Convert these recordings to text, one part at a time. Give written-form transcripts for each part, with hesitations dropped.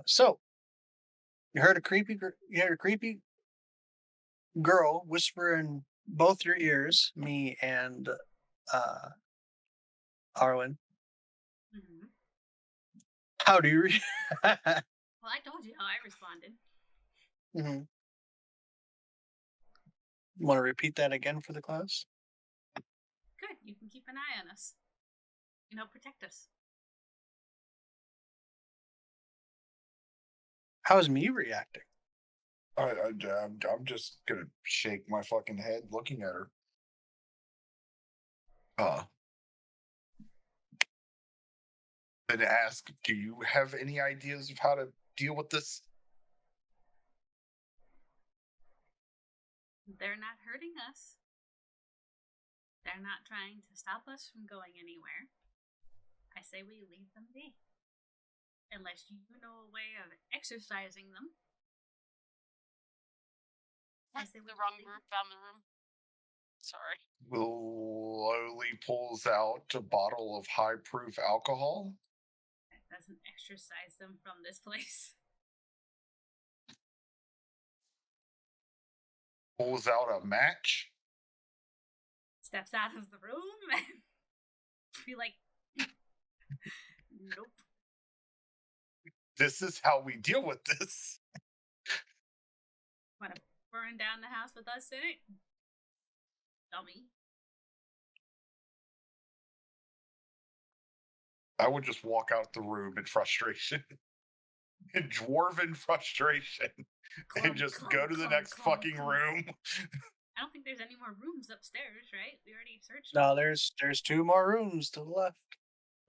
So you heard a creepy girl whisper in both your ears, me and uh Arwen. Hmm. How do you Well, I told you how I responded. Mhm. Want to repeat that again for the class? Good. You can keep an eye on us. Protect us. How's me reacting? I'm just gonna shake my fucking head looking at her. Uh, and ask, do you have any ideas of how to deal with this? They're not hurting us. They're not trying to stop us from going anywhere. I say we leave them be. Unless you know a way of exercising them, I say we The just wrong leave group them. found the room. Sorry. Slowly pulls out a bottle of high proof alcohol. That doesn't exercise them from this place. Pulls out a match. Steps out of the room and be like, nope. This is how we deal with this. Want to burn down the house with us in it? Dummy. I would just walk out the room in frustration, in dwarven frustration, and Clunk, just go clunk, to the clunk, next clunk, fucking clunk. room. I don't think there's any more rooms upstairs, right? We already searched No, all. there's two more rooms to the left.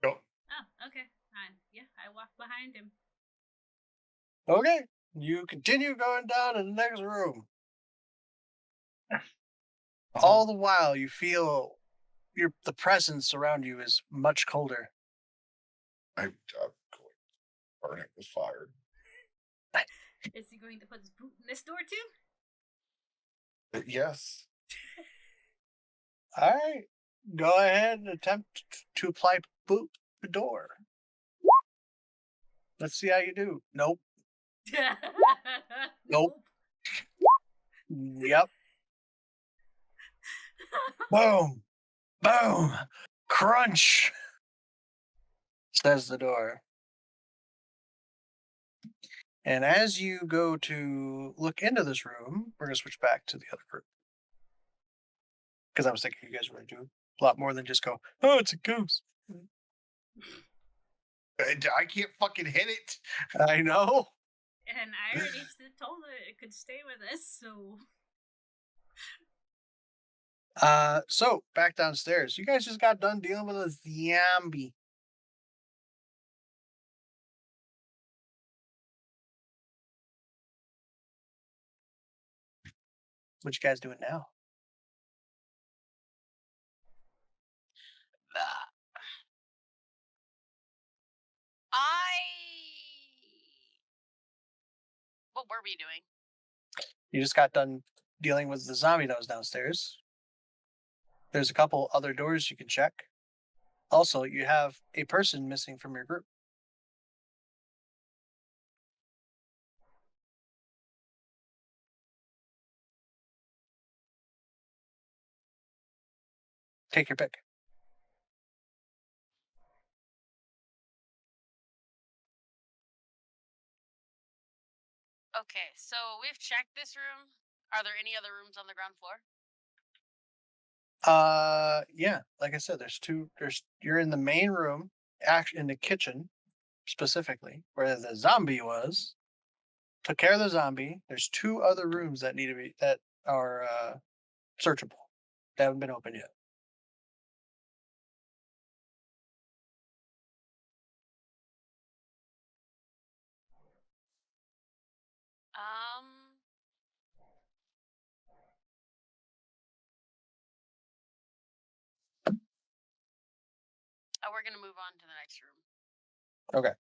Go. Oh, okay. Fine. Yeah, I walked behind him. Okay, you continue going down to the next room. All the while, you feel the presence around you is much colder. I'm going to burn it with fire. Is he going to put his boot in this door too? Yes. All right, go ahead and attempt to apply boot the door. Let's see how you do. Nope. Nope. Nope. Yep. Boom. Boom. Crunch. Says the door. And as you go to look into this room, we're gonna switch back to the other group. Because I was thinking you guys were gonna do a lot more than just go, oh, it's a ghost. I can't fucking hit it. I know. And I already told it it could stay with us, so So back downstairs. You guys just got done dealing with a zombie. What you guys doing now? Uh, I. What were we doing? You just got done dealing with the zombie that was downstairs. There's a couple other doors you can check. Also, you have a person missing from your group. Take your pick. Okay, so we've checked this room. Are there any other rooms on the ground floor? Yeah, like I said, there's two. You're in the main room, actually in the kitchen specifically, where the zombie was. Took care of the zombie. There's two other rooms that are searchable. That haven't been opened yet. Um. Oh, we're gonna move on to the next room. Okay.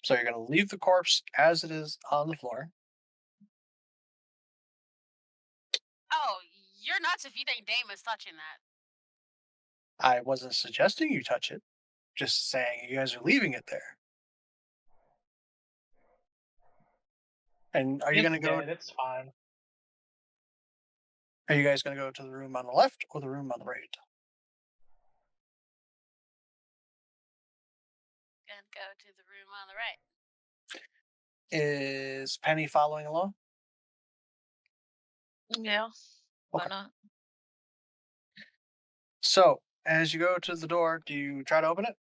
So you're gonna leave the corpse as it is on the floor. Oh, you're nuts if you think Dame is touching that. I wasn't suggesting you touch it. just saying you guys are leaving it there. And are you It's going to go? dead. It's fine. Are you guys going to go to the room on the left or the room on the right? Gonna go to the room on the right. Is Penny following along? Yeah. Why Okay. not? So, as you go to the door, do you try to open it?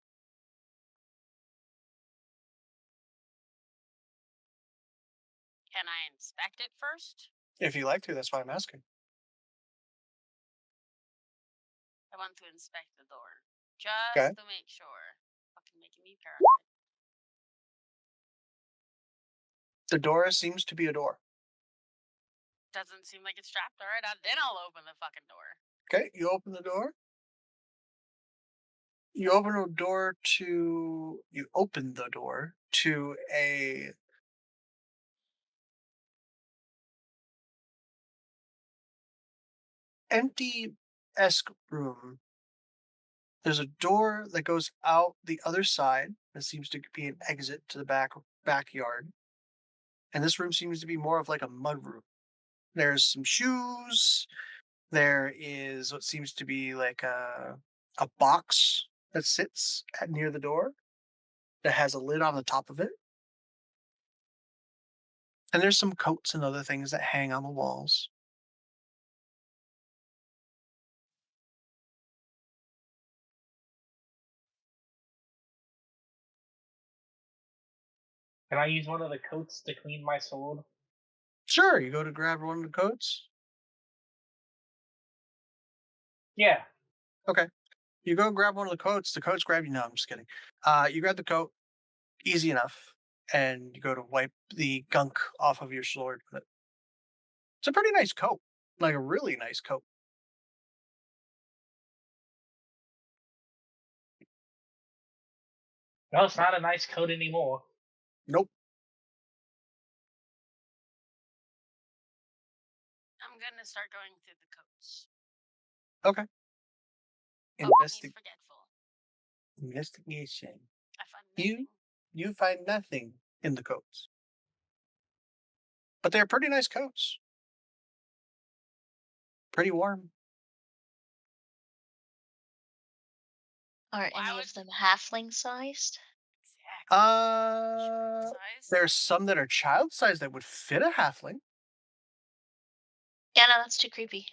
Can I inspect it first? If you like to, that's why I'm asking. I want to inspect the door. Just Okay. to make sure. Fucking making me paranoid. The door seems to be a door. Doesn't seem like it's trapped. Alright, then I'll open the fucking door. Okay, you open the door. You open the door to a empty-esque room. There's a door that goes out the other side. That seems to be an exit to the backyard. And this room seems to be more of like a mud room. There's some shoes. There is what seems to be like a box that sits near the door that has a lid on the top of it. And there's some coats and other things that hang on the walls. Can I use one of the coats to clean my sword? Sure, you go to grab one of the coats. Yeah. Okay. You go grab one of the coats. The coats grab you. No, I'm just kidding. You grab the coat, easy enough, and you go to wipe the gunk off of your sword with it. It's a pretty nice coat, like a really nice coat. No, it's not a nice coat anymore. Nope. I'm gonna start going through the coats. Okay. Oh, he's forgetful. Investigation. I find nothing. You find nothing in the coats, but they're pretty nice coats. Pretty warm. Are Why any would- of them halfling sized? Exactly. Size? There's some that are child size that would fit a halfling. Yeah, no, that's too creepy.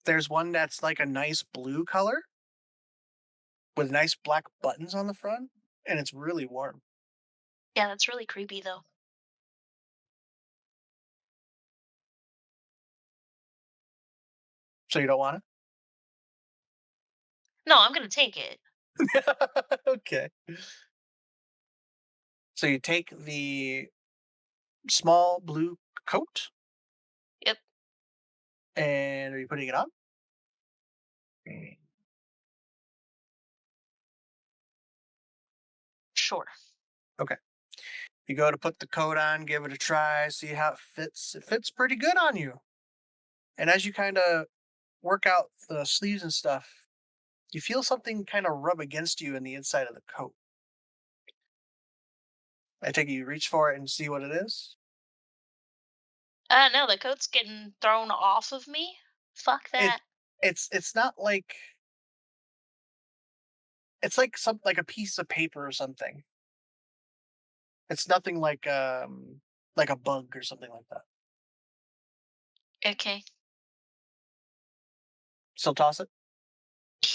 There's one that's like a nice blue color with nice black buttons on the front, and it's really warm. Yeah, that's really creepy though. So you don't want No, I'm gonna take it. it? Okay. So you take the small blue coat. Yep. And are you putting it on? Sure. Okay. You go to put the coat on, give it a try, see how it fits. It fits pretty good on you. And as you kind of work out the sleeves and stuff, you feel something kind of rub against you in the inside of the coat. I take it you reach for it and see what it is. No, the coat's getting thrown off of me. Fuck that. It's not like it's like like a piece of paper or something. It's nothing like a bug or something like that. Okay. So toss it.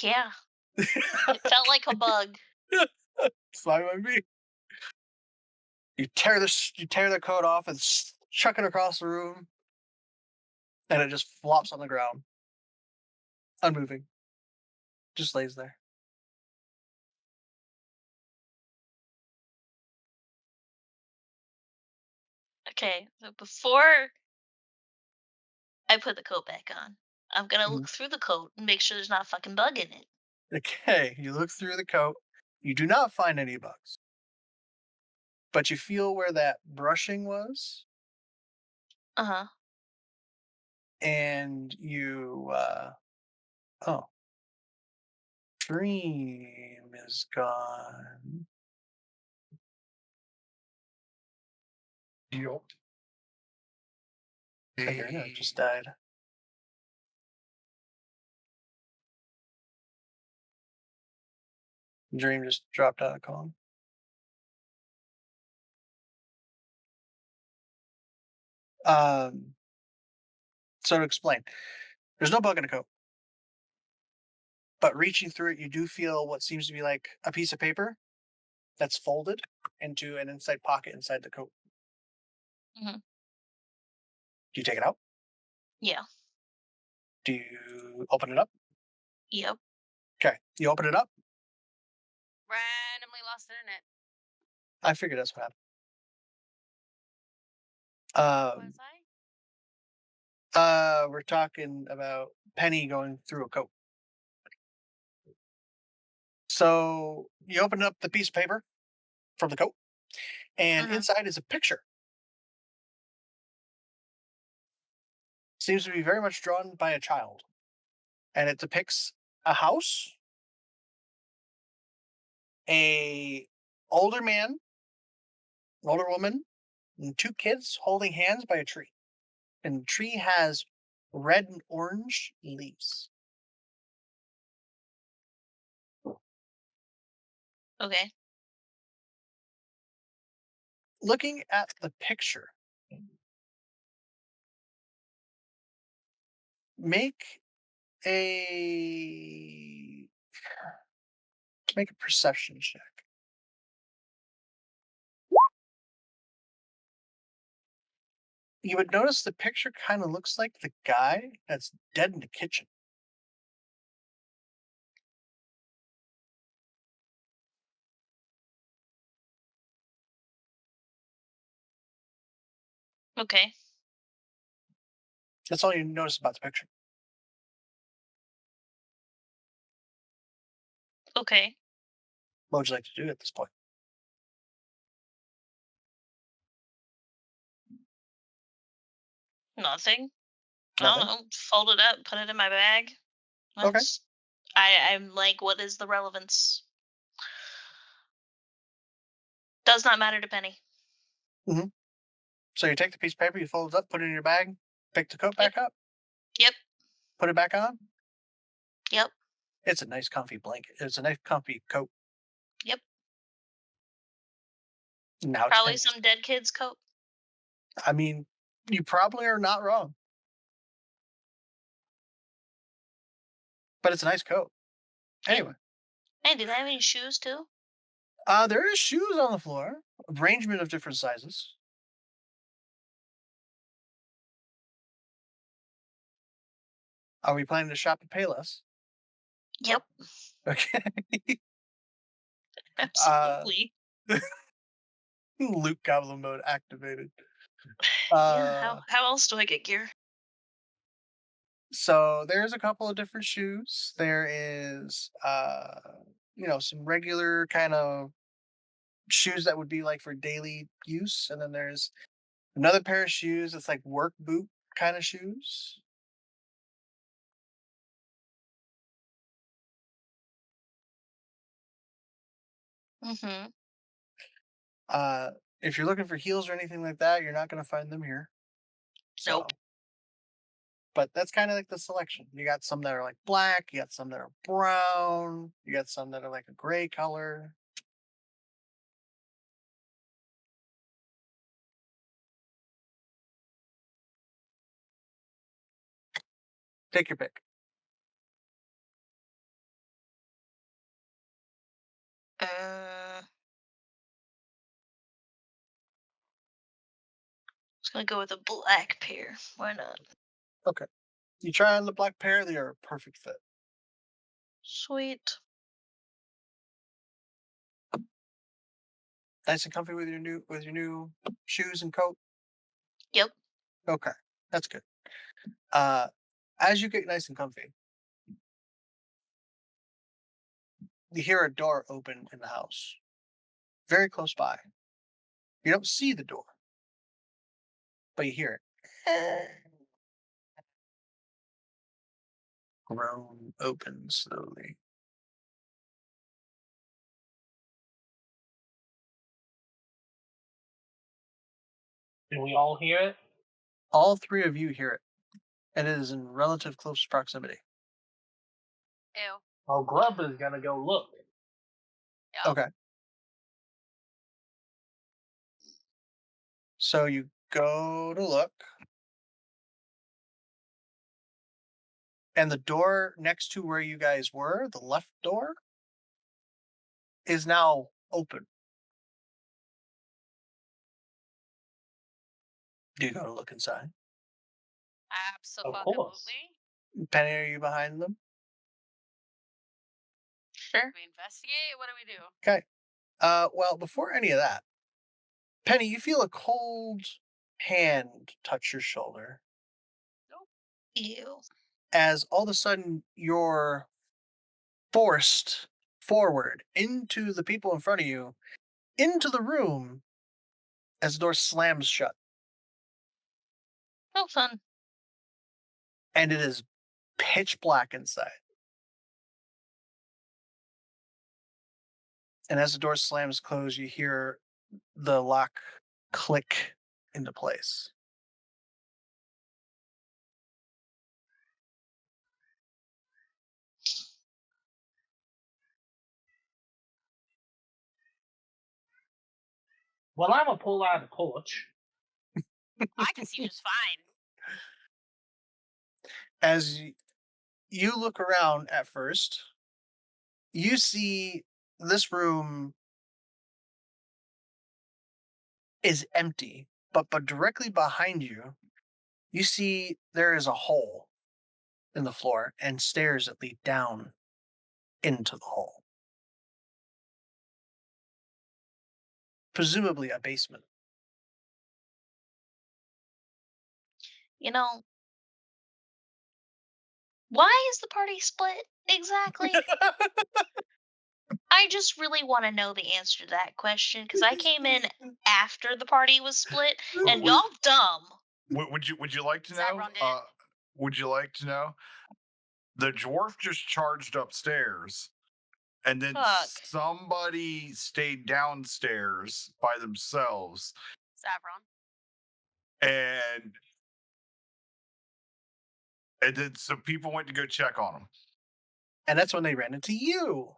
Yeah. It felt like a bug. It's fine by me. You tear the coat off and chuck it across the room, and it just flops on the ground, unmoving. Just lays there. Okay, so before I put the coat back on, I'm gonna Mhm. look through the coat and make sure there's not a fucking bug in it. Okay, you look through the coat. You do not find any bugs, but you feel where that brushing was, Uh huh. and you oh, dream is gone. Yep. Katarina just died. Dream just dropped out of calm. So to explain, there's no bug in a coat, but reaching through it, you do feel what seems to be like a piece of paper that's folded into an inside pocket inside the coat. Mhm. Do you take it out? Yeah. Do you open it up? Yep. Okay, you open it up. Randomly lost internet. I figured that's what happened. Was I? We're talking about Penny going through a coat. So you open up the piece of paper from the coat, and Mhm. inside is a picture. Seems to be very much drawn by a child, and it depicts a house, a older man, older woman, and two kids holding hands by a tree. And the tree has red and orange leaves. Okay. Looking at the picture, make a make a perception check. You would notice the picture kind of looks like the guy that's dead in the kitchen. Okay. That's all you notice about the picture. Okay. What would you like to do at this point? Nothing. I Nothing. don't know. Fold it up, put it in my bag. Okay. That's. I'm like, what is the relevance? Does not matter to Penny. So you take the piece of paper, you fold it up, put it in your bag, pick the coat Yep. back up, Yep. put it back on. Yep. It's a nice comfy blanket. It's a nice comfy coat. Yep. Now it's Probably Penny's. some dead kid's coat. I mean, you probably are not wrong. But it's a nice coat. Anyway, Hey, do they have any shoes too? there is shoes on the floor, arrangement of different sizes. Are we planning to shop at Payless? Yep. Okay. Absolutely. Loot goblin mode activated. Yeah. How else do I get gear? So there's a couple of different shoes. There is some regular kind of shoes that would be like for daily use, and then there's another pair of shoes that's like work boot kind of shoes. Mm-hmm. Uh if you're looking for heels or anything like that, you're not going to find them here. Nope. So, but that's kind of like the selection. You got some that are like black, you got some that are brown, you got some that are like a gray color. Take your pick. Just gonna go with a black pair. Why not? Okay. You try on the black pair, they are a perfect fit. Sweet. Nice and comfy with your new shoes and coat. Yep. Okay. That's good. Uh as you get nice and comfy, you hear a door open in the house. Very close by. You don't see the door, but you hear it. Groan open slowly. Do we all hear it? All three of you hear it, and it is in relative close proximity. Ew. Well, Grub is gonna go look. Yep. Okay. So you go to look, and the door next to where you guys were, the left door, is now open. Do you go to look inside? Absolutely. Penny, are you behind them? Sure. Do we investigate? What do we do? Okay. Well, before any of that, Penny, you feel a cold hand touch your shoulder Ew. as all of a sudden you're forced forward into the people in front of you, into the room as the door slams shut. No fun. And it is pitch black inside. And as the door slams closed, you hear the lock click into place. Well, I'm gonna pull out the torch. I can see just fine. As you look around at first, you see this room is empty, but directly behind you, you see there is a hole in the floor and stairs that lead down into the hole. Presumably a basement. You know, why is the party split exactly? I just really want to know the answer to that question because I came in after the party was split, and Would- y'all dumb. Would you like to know? Zabron did. Would you like to know? The dwarf just charged upstairs, and then Fuck. somebody stayed downstairs by themselves, Zavron. and then some people went to go check on him. And that's when they ran into you.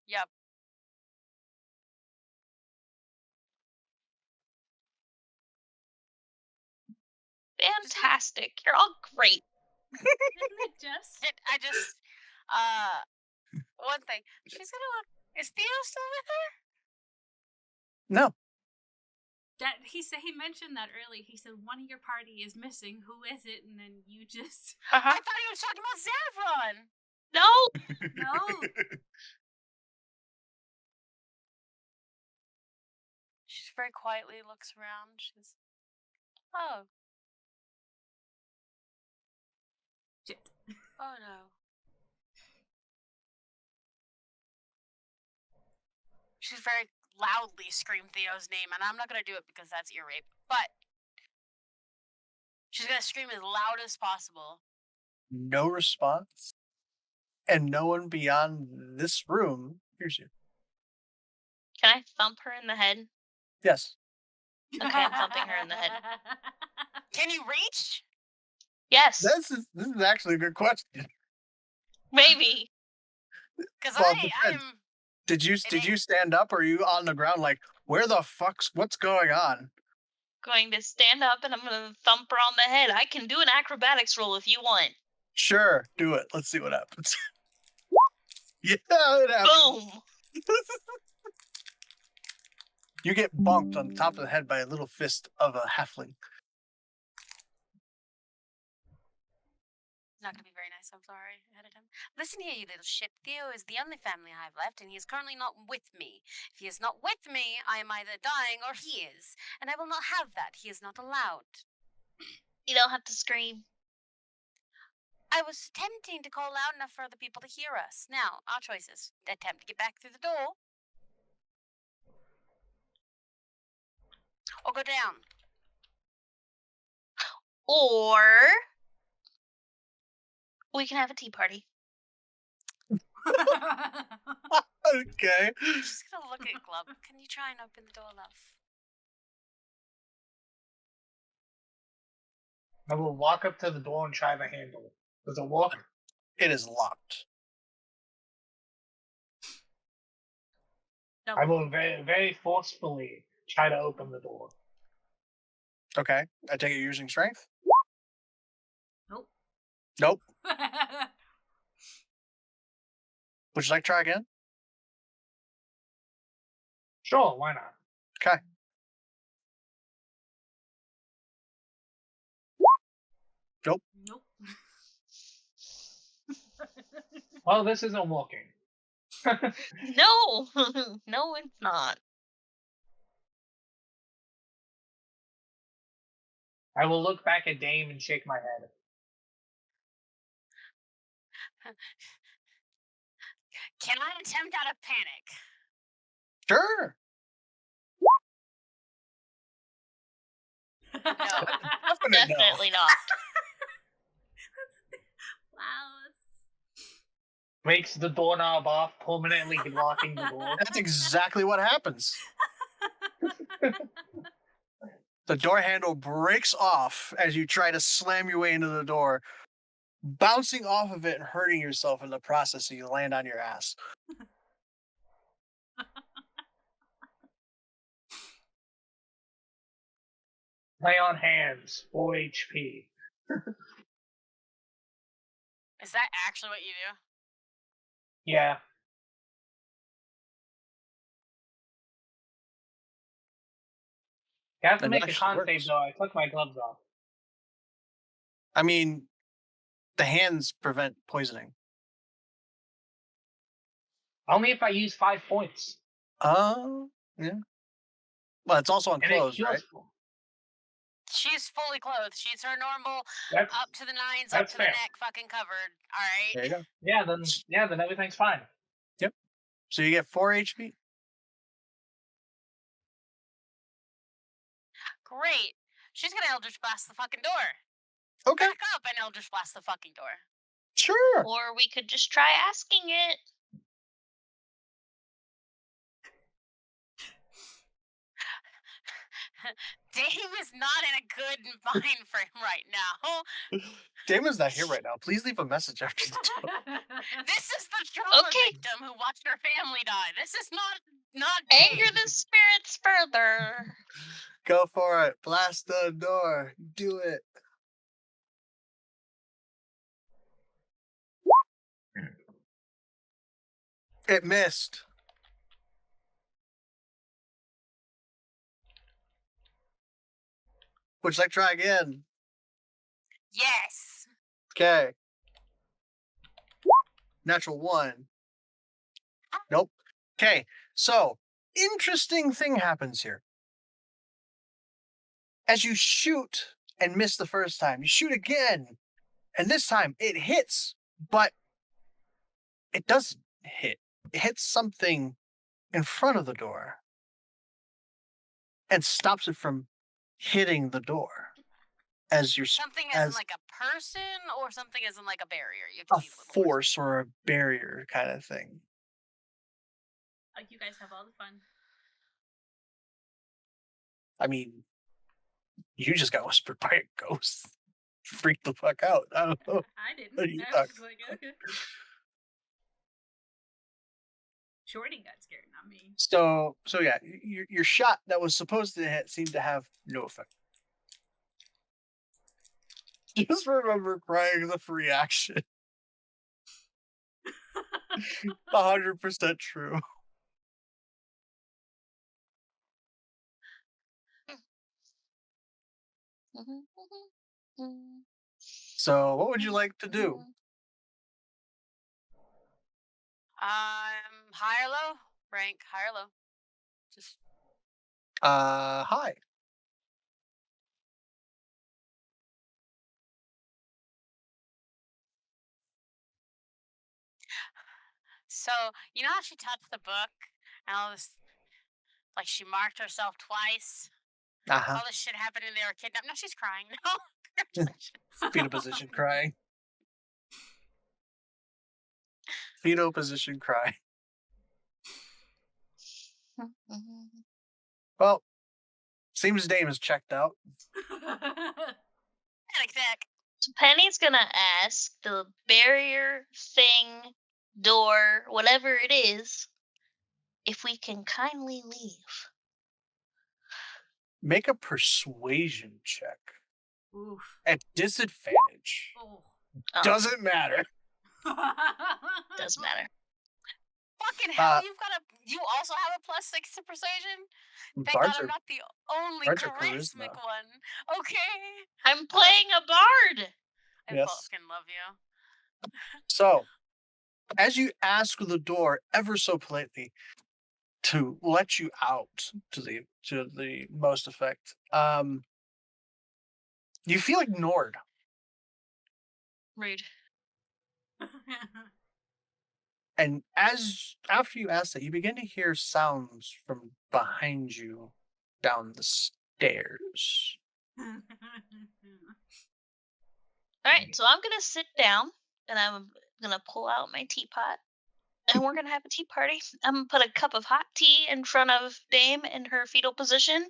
Yep. Fantastic. You're all great. Isn't it just? I just one thing. She's gonna look. Is Theo still with her? No. That he mentioned that earlier. He said one of your party is missing. Who is it? And then you just I thought he was talking about Zavron. No. no. She very quietly looks around. She's oh. Shit. Oh no. She's very loudly screamed Theo's name, and I'm not gonna do it because that's ear rape. But she's gonna scream as loud as possible. No response. And no one beyond this room hears you. Can I thump her in the head? Yes. Okay, I'm thumping her in the head. Can you reach? Yes. This is actually a good question. Maybe. Because Well, I depends. am. Did you stand up or are you on the ground like, where the what's going on? Going to stand up and I'm gonna thump her on the head. I can do an acrobatics roll if you want. Sure, do it. Let's see what happens. Yeah, it happens. Boom. You get bonked on top of the head by a little fist of a halfling. Not gonna be very nice, I'm sorry ahead of time. Listen here, you little shit. Theo is the only family I have left, and he is currently not with me. If he is not with me, I am either dying or he is. And I will not have that. He is not allowed. You don't have to scream. I was attempting to call loud enough for other people to hear us. Now, our choices. Attempt to get back through the door. Or go down. Or we can have a tea party. Okay. She's gonna look at Glub. Can you try and open the door, love? I will walk up to the door and try the handle. Does it work? It is locked. I will very, very forcefully try to open the door. Okay. I take it you're using strength? Nope. Nope. Would you like to try again? Sure, why not? Okay. Nope. Nope. Well, this isn't working. No, no, it's not. I will look back at Dame and shake my head. Can I attempt out of panic? Sure. No. Definite no. Definitely not. Wow. Breaks the doorknob off, permanently blocking the door. That's exactly what happens. The door handle breaks off as you try to slam your way into the door, bouncing off of it and hurting yourself in the process so you land on your ass. Lay on hands, 4 HP. Is that actually what you do? Yeah. You have to That make a actually con save works. though. I took my gloves off. I mean, the hands prevent poisoning. Only if I use 5 points. Oh, yeah. Well, it's also on And it clothes, heals. right? She's fully clothed. She's her normal, That's, up to the nines, up that's to fair. the neck, fucking covered. All right. There you go. yeah, then everything's fine. So you get 4 HP. Great. She's gonna Eldritch Blast the fucking door. Okay, Back up and Eldritch Blast the fucking door. sure. Or we could just try asking it. Dave is not in a good mind frame right now. Damon's not here right now. Please leave a message after the tone. This is the trauma Okay. victim who watched her family die. This is not Anger Dave. the spirits further. Go for it. Blast the door. Do it. It missed. Would you like to try again? Yes. Okay. Natural 1. Nope. Okay. So, interesting thing happens here. As you shoot and miss the first time, you shoot again. And this time it hits, but it doesn't hit. It hits something in front of the door and stops it from hitting the door. As you're Something as in as like a person or something as in like a barrier. You have a to be a little more force or a barrier kind of thing. Oh, you guys have all the fun. I mean, you just got whispered by a ghost. Freaked the fuck out. I don't know. I didn't. What are you I was talking like, okay. Shorty got scared, not me. So yeah, your shot that was supposed to hit seemed to have no effect. Just remember crying is a free action. 100% true. So what would you like to do? high or low? Rank high or low? Just Hi. so you know how she touched the book and all this, like she marked herself twice. Uh-huh. All this shit happened and they were kidnapped. No, she's crying now. Congratulations. Fetal position crying. Fetal position cry. Well, seems Dame is checked out. I gotta deck. So Penny's gonna ask the barrier thing, door, whatever it is, if we can kindly leave. Make a persuasion check Oof. at disadvantage. Oh. Doesn't matter. Doesn't matter. Fucking hell, Uh, you also have a +6 to persuasion? Thank Bards God I'm are, not the only bards are charismatic charisma. one. Okay. I'm playing a bard. I Yes. fucking love you. So, as you ask the door ever so politely to let you out to the most effect, you feel ignored. Rude. And after you ask that, you begin to hear sounds from behind you down the stairs. Alright, so I'm gonna sit down and I'm gonna pull out my teapot and we're gonna have a tea party. I'm gonna put a cup of hot tea in front of Dame in her fetal position.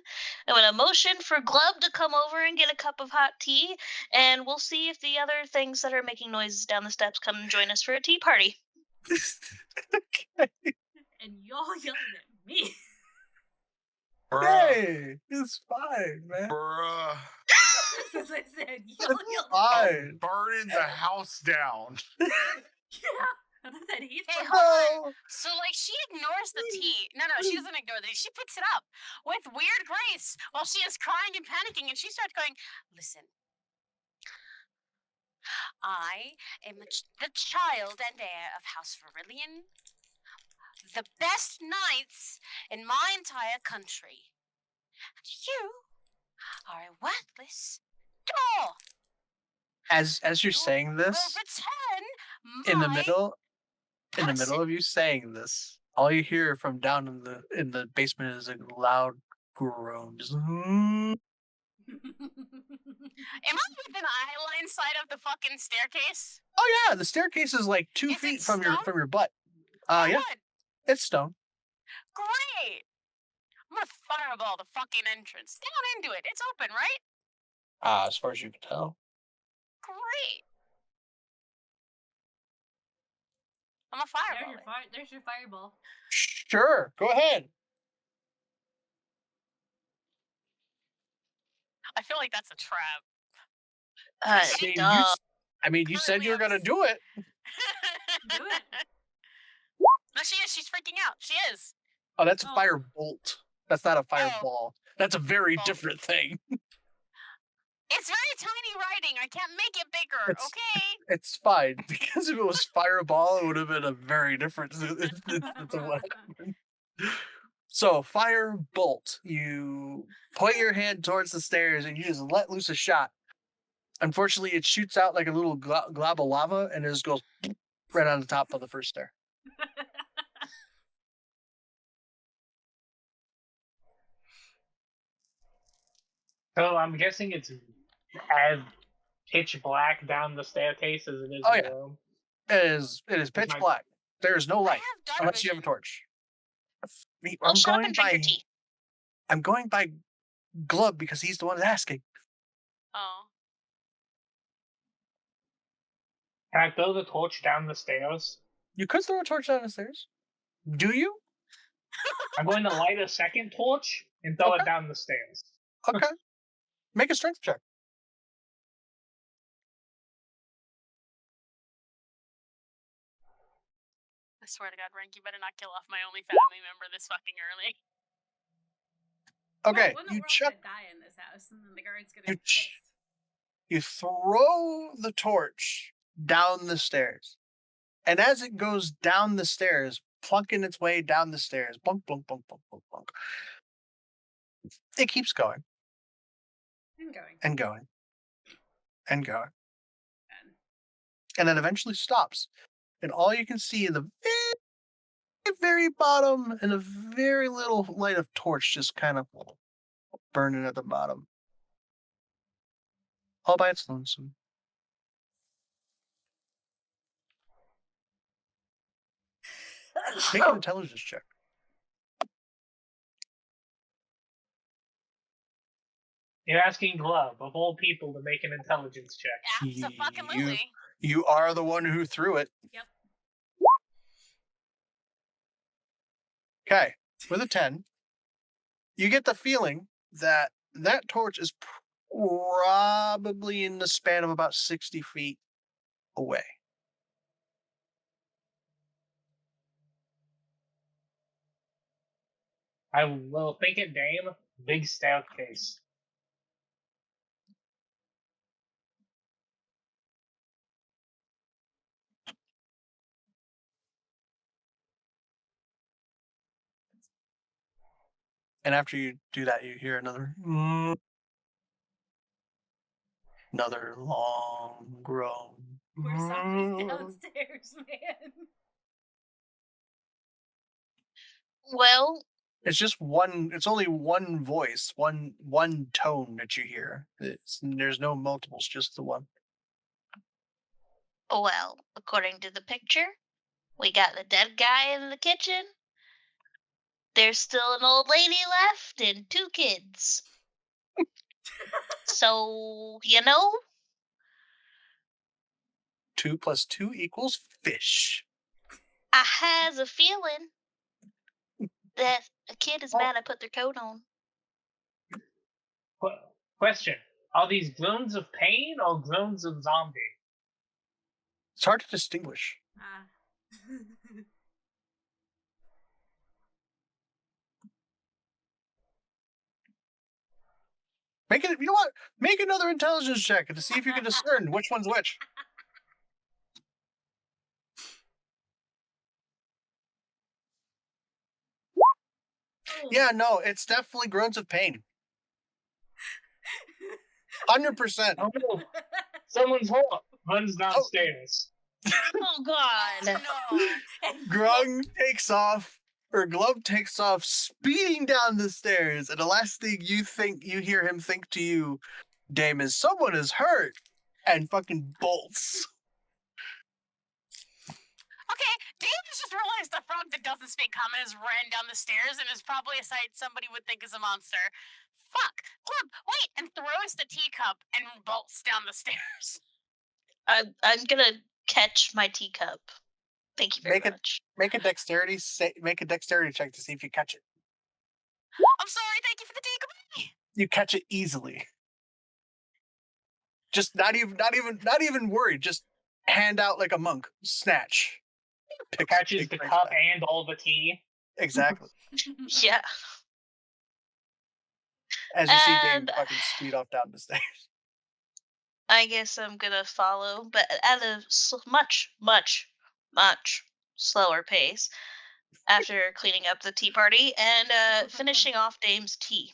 I'm gonna motion for Glub to come over and get a cup of hot tea, and we'll see if the other things that are making noises down the steps come and join us for a tea party. Okay. And y'all yelling at me. Bruh. Hey, it's fine, man. Bruh. As I said, y'all It's yelling at me. fine. I'm burning the house down. Yeah. As I said, he's Hey, from hold on. So, like, she ignores the tea. No, she doesn't ignore the tea. She picks it up with weird grace while she is crying and panicking, and she starts going, listen, I am the child and heir of House Verillion, the best knights in my entire country. And you are a worthless door. As you're You saying will this, return in the my middle of you saying this, all you hear from down in the basement is a loud groan. Just, Am I within eye line sight of the fucking staircase? oh yeah, the staircase is like 2 Is it feet from stone? your butt. Or Yeah, what? it's stone. Great! I'm gonna fireball the fucking entrance. Down into it. It's open, right? As far as you can tell. Great. I'm a fireball. There's your fireball. Sure, go ahead. I feel like that's a trap. You said you were gonna do it. Do it. No, she is. She's freaking out. She is. Oh, that's a Oh. firebolt. That's not a fireball. That's a very Bolt. different thing. It's very tiny writing. I can't make it bigger, It's- okay? It's fine because if it was fireball, it would have been a very different instance of what happened. So firebolt, you point your hand towards the stairs and you just let loose a shot. Unfortunately, it shoots out like a little glob of lava and it just goes right on the top of the first stair. So I'm guessing it's as pitch black down the staircase as it is Oh, in yeah. the room. It is pitch black. There is no I light have dark unless you have vision. a torch. I'll shut up and drink your tea. I'm going by Glub because he's the one asking. Oh. Can I throw the torch down the stairs? You could throw a torch down the stairs. Do you? I'm going to light a second torch and throw Okay. it down the stairs. Okay. Make a strength check. I swear to God, Rank, you better not kill off my only family member this fucking early. Okay, Well, no, you we're all chuck. gonna die in this house, and then the guard's gonna You get pissed. You throw the torch down the stairs, and as it goes down the stairs, plunking its way down the stairs, plunk, plunk, plunk, plunk, plunk, plunk. It keeps going I'm going. and going and going, And and then eventually stops. And all you can see in the very bottom, and a very little light of torch just kind of burning at the bottom, all by its lonesome. Make an intelligence check. You're asking Glove, of all people, to make an intelligence check. Absolutely. You are the one who threw it. Yep. Okay, with a 10, you get the feeling that that torch is probably in the span of about 60 feet away. I will think it, Dame. Big staircase. And after you do that, you hear another long groan. We're something's downstairs, man. Well, It's just one. It's only one voice, one tone that you hear. There's no multiples, just the one. well, according to the picture, we got the dead guy in the kitchen. There's still an old lady left and 2 kids. So, 2 plus 2 equals fish. I has a feeling that a kid is mad I put their coat on. Question: are these groans of pain or groans of zombie? It's hard to distinguish. Make it. You know what? Make another intelligence check to see if you can discern which one's which. Yeah, no, it's definitely groans of pain. 100%. Oh no! Someone's hot runs downstairs. Oh, God. No. Grung takes off, or Glove takes off, speeding down the stairs, and the last thing you hear him think to you, Dame, is someone is hurt, and fucking bolts. Okay, Dave just realized the frog that doesn't speak common has ran down the stairs and is probably a sight somebody would think is a monster. Fuck! Glub, wait! And throws the teacup and bolts down the stairs. I'm gonna catch my teacup. Thank you very much. Make a dexterity check to see if you catch it. I'm sorry, thank you for the teacup. You catch it easily. Just not even worried. Just hand out like a monk. Snatch. Catches the cup and all the tea. Exactly. Yeah. As you see Dame fucking speed off down the stairs. I guess I'm gonna follow, but at a much, much, much slower pace after cleaning up the tea party and finishing off Dame's tea.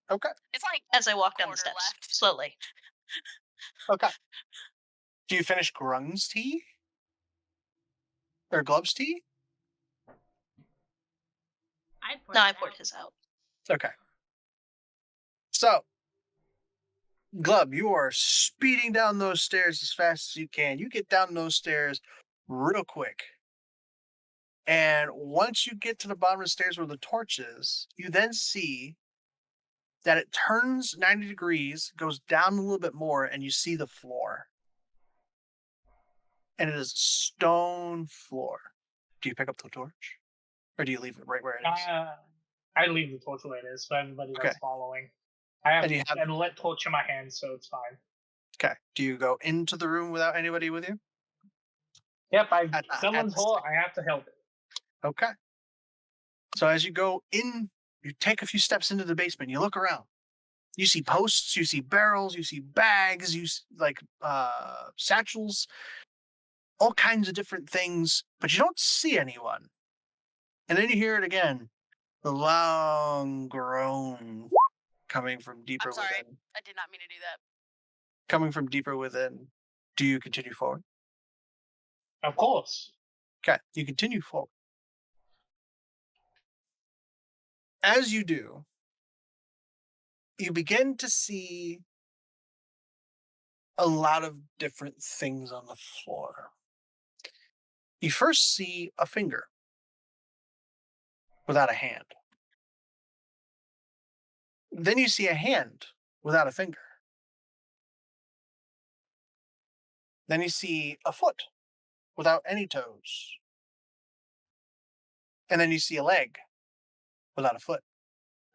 Okay. It's like as I walk down the quarter steps left. slowly. Okay. Do you finish Grung's tea? Or Glove's tea? I poured his out. Okay. So, Glove, you are speeding down those stairs as fast as you can. You get down those stairs real quick. And once you get to the bottom of the stairs where the torch is, you then see that it turns 90 degrees, goes down a little bit more, and you see the floor. And it is stone floor. Do you pick up the torch? Or do you leave it right where it is? I leave the torch where it is for everybody that's Okay. following. I have, And a lit torch in my hand, so it's fine. Okay. Do you go into the room without anybody with you? Yep, someone's hot, I have to help it. Okay. So as you go in, you take a few steps into the basement, you look around. You see posts, you see barrels, you see bags, you see satchels, all kinds of different things, but you don't see anyone. And then you hear it again. The long groan coming from deeper within. I did not mean to do that. Coming from deeper within. Do you continue forward? Of course. Okay, you continue forward. As you do, you begin to see a lot of different things on the floor. You first see a finger without a hand. Then you see a hand without a finger. Then you see a foot without any toes. And then you see a leg without a foot,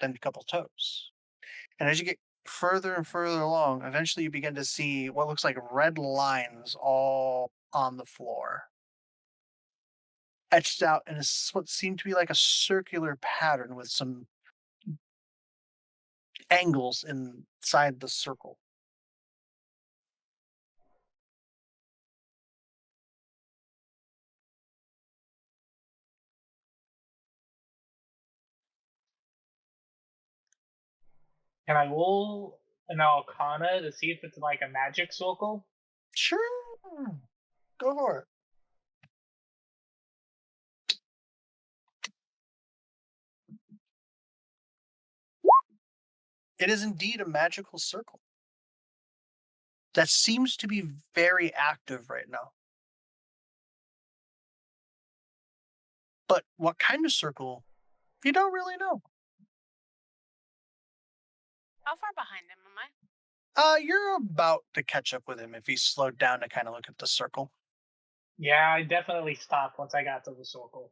then a couple toes. And as you get further and further along, eventually you begin to see what looks like red lines all on the floor, etched out in what seemed to be like a circular pattern with some angles inside the circle. Can I roll an Arcana to see if it's like a magic circle? Sure. Go for it. It is indeed a magical circle that seems to be very active right now. But what kind of circle, you don't really know. How far behind him am I? You're about to catch up with him if he's slowed down to kind of look at the circle. Yeah, I definitely stopped once I got to the circle.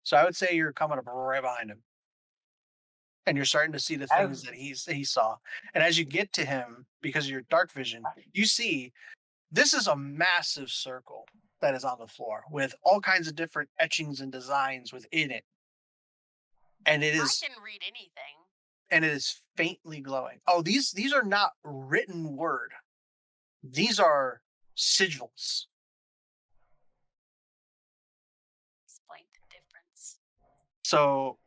So I would say you're coming up right behind him. And you're starting to see the things As that he saw. And as you get to him, because of your dark vision, you see this is a massive circle that is on the floor with all kinds of different etchings and designs within it. And it I is can read anything. and it is faintly glowing. Oh, these are not written word. These are sigils. Explain the difference. So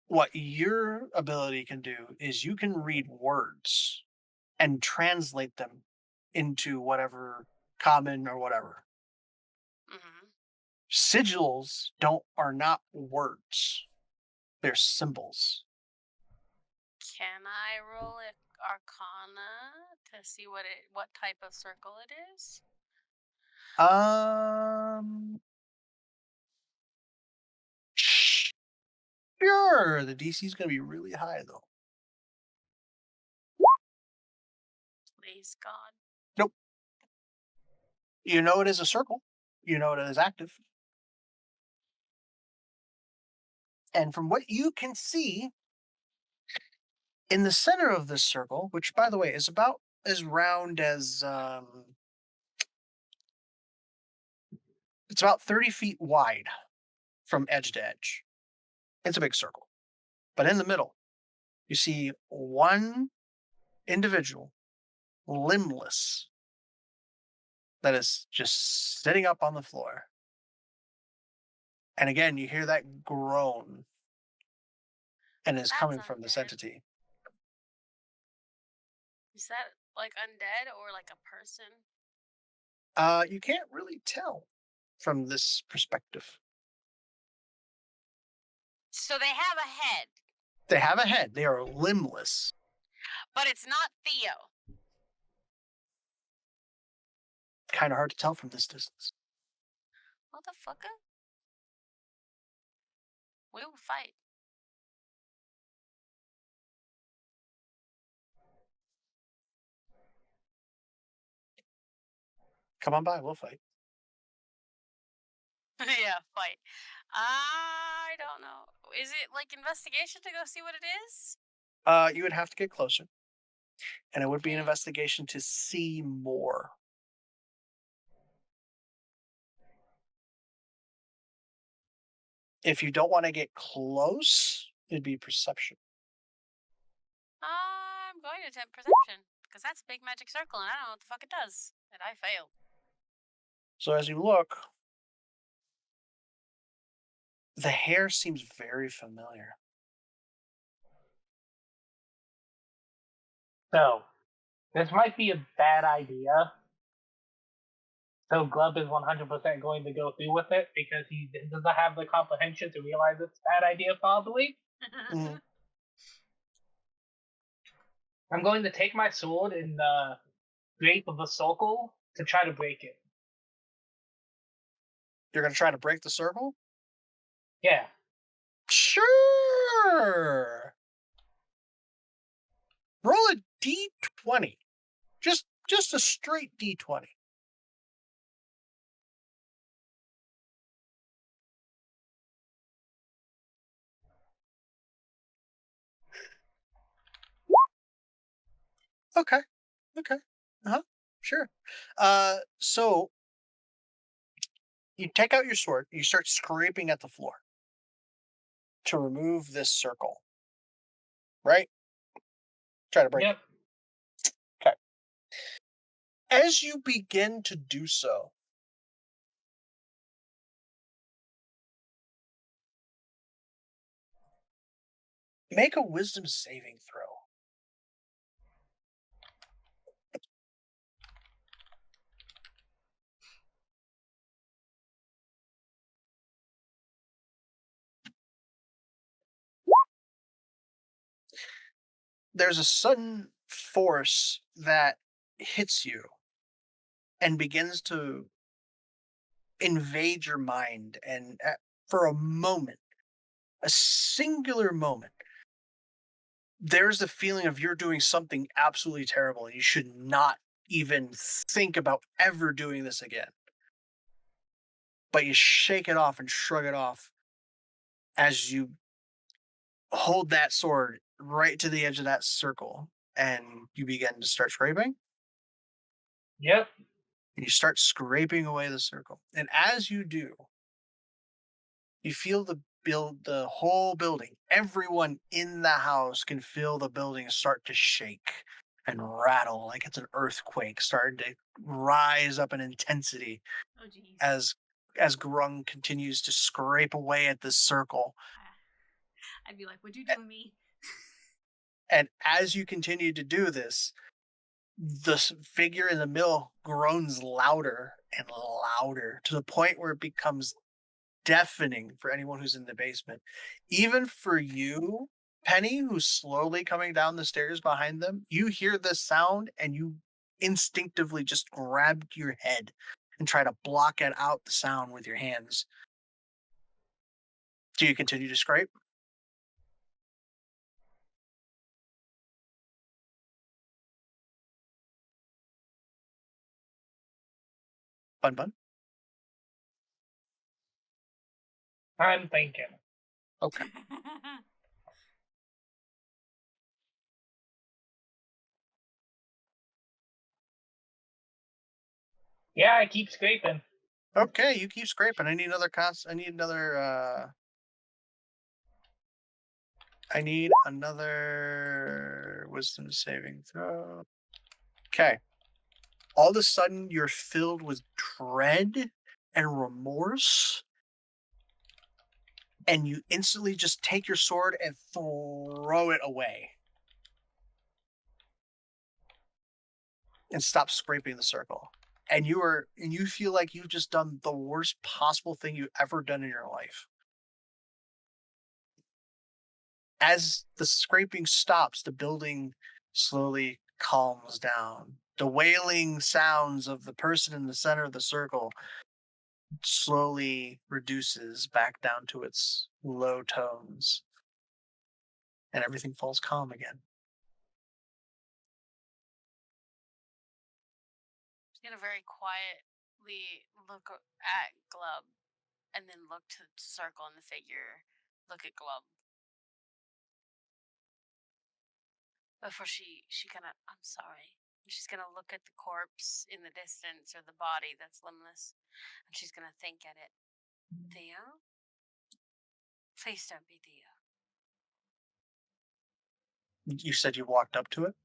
what your ability can do is you can read words and translate them into whatever common or whatever. Mm-hmm. Sigils are not words. They're symbols. Can I roll an Arcana to see what type of circle it is? Sure. The DC is going to be really high though. Please God. Nope. You know it is a circle. You know it is active. And from what you can see, in the center of this circle, which by the way is about as round as it's about 30 feet wide from edge to edge. It's a big circle. But in the middle, you see one individual, limbless, that is just sitting up on the floor. And again, you hear that groan, and it's That's coming from this undead. entity. Is that like undead or like a person? You can't really tell from this perspective. So they have a head, They have a head. They are limbless. but it's not Theo. Kind of hard to tell from this distance. Motherfucker. We will fight. Come on by, we'll fight. Yeah, fight. I don't know. Is it like investigation to go see what it is? You would have to get closer, and it would be an Okay. investigation to see more. If you don't want to get close, it'd be perception. I'm going to attempt perception because that's a big magic circle and I don't know what the fuck it does. And I failed. So as you look, the hair seems very familiar. So, this might be a bad idea. So Glub is 100% going to go through with it because he doesn't have the comprehension to realize it's a bad idea, probably. Mm. I'm going to take my sword and drape of the circle to try to break it. You're going to try to break the circle? Yeah. Sure. Roll a d20. Just a straight d20. Okay. Uh-huh. Sure. So you take out your sword, you start scraping at the floor to remove this circle. Right? Try to break it. Yep. Okay. As you begin to do so, make a wisdom saving throw. There's a sudden force that hits you and begins to invade your mind. And for a moment, a singular moment, there's a feeling of you're doing something absolutely terrible and you should not even think about ever doing this again. But you shake it off and shrug it off as you hold that sword right to the edge of that circle and you begin to start scraping. Yep. And you start scraping away the circle. And as you do, you feel the whole building. Everyone in the house can feel the building start to shake and rattle like it's an earthquake starting to rise up in intensity Oh, jeez. as Grung continues to scrape away at this circle. I'd be like, "What'd you do to me?" And as you continue to do this, the figure in the middle groans louder and louder to the point where it becomes deafening for anyone who's in the basement. Even for you, Penny, who's slowly coming down the stairs behind them, you hear this sound and you instinctively just grab your head and try to block it out the sound with your hands. Do you continue to scrape? Bun bun. I'm thinking. Okay. Yeah, I keep scraping. Okay, you keep scraping. I need another I need another wisdom saving throw. Okay. All of a sudden, you're filled with dread and remorse, and you instantly just take your sword and throw it away and stop scraping the circle. And you feel like you've just done the worst possible thing you've ever done in your life. As the scraping stops, the building slowly calms down. The wailing sounds of the person in the center of the circle slowly reduces back down to its low tones, and everything falls calm again. She's gonna very quietly look at Glub and then look to the circle and the figure. Look at Glub. Before she gonna, I'm sorry. She's gonna look at the corpse in the distance or the body that's limbless, and she's gonna think at it. Theo? Please don't be Theo. You said you walked up to it?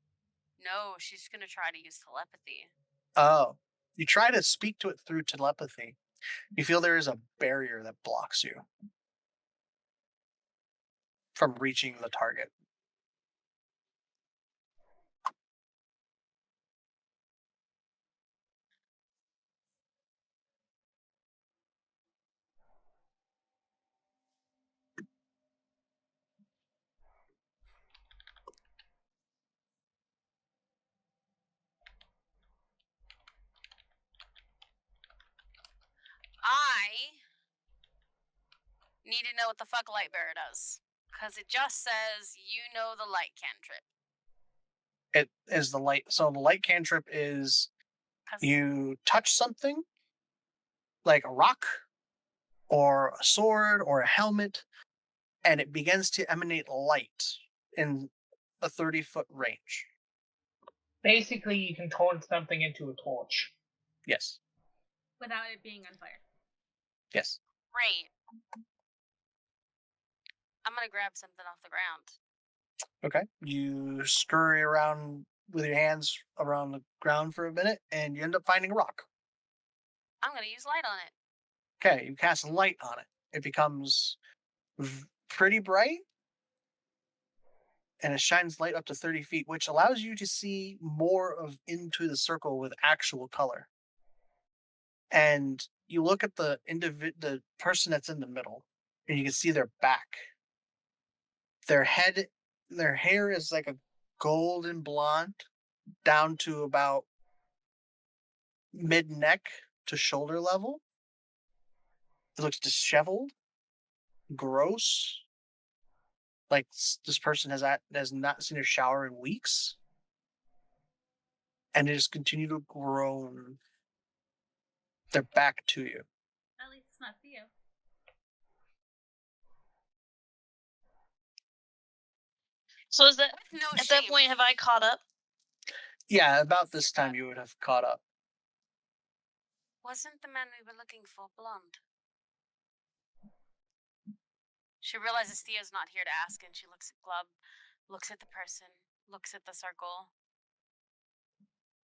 No, she's gonna try to use telepathy. Oh. You try to speak to it through telepathy. You feel there is a barrier that blocks you from reaching the target. I need to know what the fuck Lightbearer does. Because it just says, you know the light cantrip. It is the light. So the light cantrip is you touch something like a rock or a sword or a helmet, and it begins to emanate light in a 30-foot range. Basically, you can turn something into a torch. Yes. Without it being on fire. Yes. Great. I'm gonna grab something off the ground. Okay. You scurry around with your hands around the ground for a minute, and you end up finding a rock. I'm gonna use light on it. Okay. You cast light on it. It becomes pretty bright, and it shines light up to 30 feet, which allows you to see more of into the circle with actual color. And you look at the the person that's in the middle, and you can see their back. Their head, their hair is like a golden blonde down to about mid neck to shoulder level. It looks disheveled, gross. Like this person has not seen a shower in weeks, and they just continue to groan their back to you. At least it's not Theo. So is that With no at that shame. point have I caught up? Yeah, about this Your time back. you would have caught up. Wasn't the man we were looking for blonde? She realizes Theo's not here to ask, and she looks at Glub, looks at the person, looks at the circle.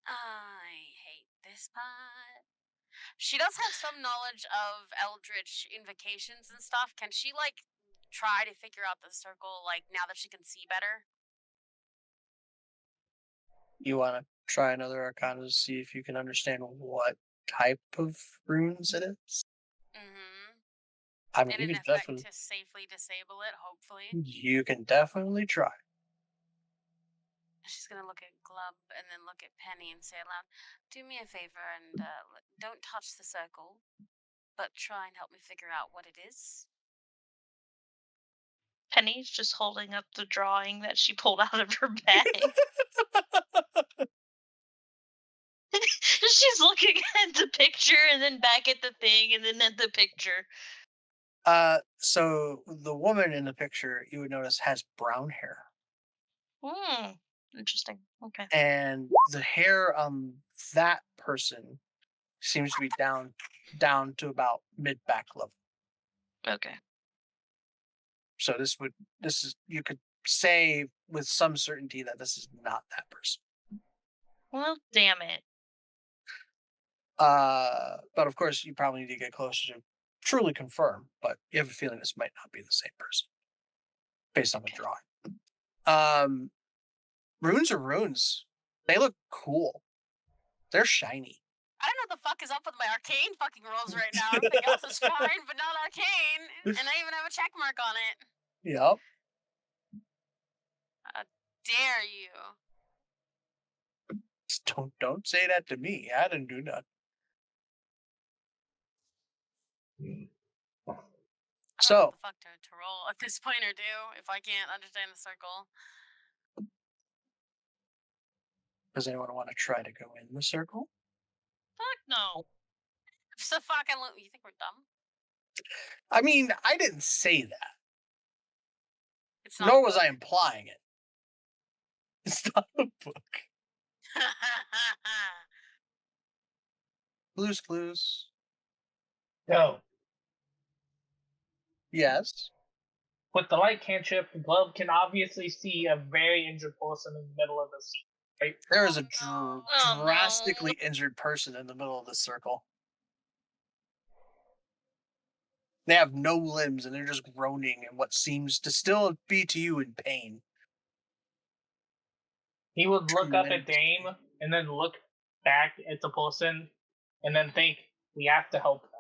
I hate this part. She does have some knowledge of eldritch invocations and stuff. Can she, like, try to figure out the circle, like, now that she can see better? You want to try another arcana to see if you can understand what type of runes it is? Mm-hmm. I mean, And you in can effect, definitely, to safely disable it, hopefully. you can definitely try. She's gonna look at Glub and then look at Penny and say aloud, "Do me a favor and don't touch the circle, but try and help me figure out what it is." Penny's just holding up the drawing that she pulled out of her bag. She's looking at the picture and then back at the thing and then at the picture. So the woman in the picture you would notice has brown hair, Hmm. Interesting. Okay. and the hair on that person seems to be down to about mid back level. Okay. So this is you could say with some certainty that this is not that person. Well, damn it. But of course you probably need to get closer to truly confirm. But you have a feeling this might not be the same person based on the Okay. drawing. Runes are runes. They look cool. They're shiny. I don't know what the fuck is up with my arcane fucking rolls right now. Everything else is fine, but not arcane. And I even have a check mark on it. Yep. How dare you? Don't say that to me. I didn't do nothing. I don't know So what the fuck to roll at this point or do if I can't understand the circle. does anyone want to try to go in the circle? Fuck no. So fucking you think we're dumb? I mean, I didn't say that. It's not. Nor was I implying it. It's not a book. Blue's Clues. Go. Yes. With the light cantrip, Glub can obviously see a very injured person in the middle of the scene. Right? There is a Oh, no. drastically injured person in the middle of the circle. They have no limbs and they're just groaning in what seems to still be to you in pain. He would look up at Tremendous Dame pain. and then look back at the person and then think, we have to help them.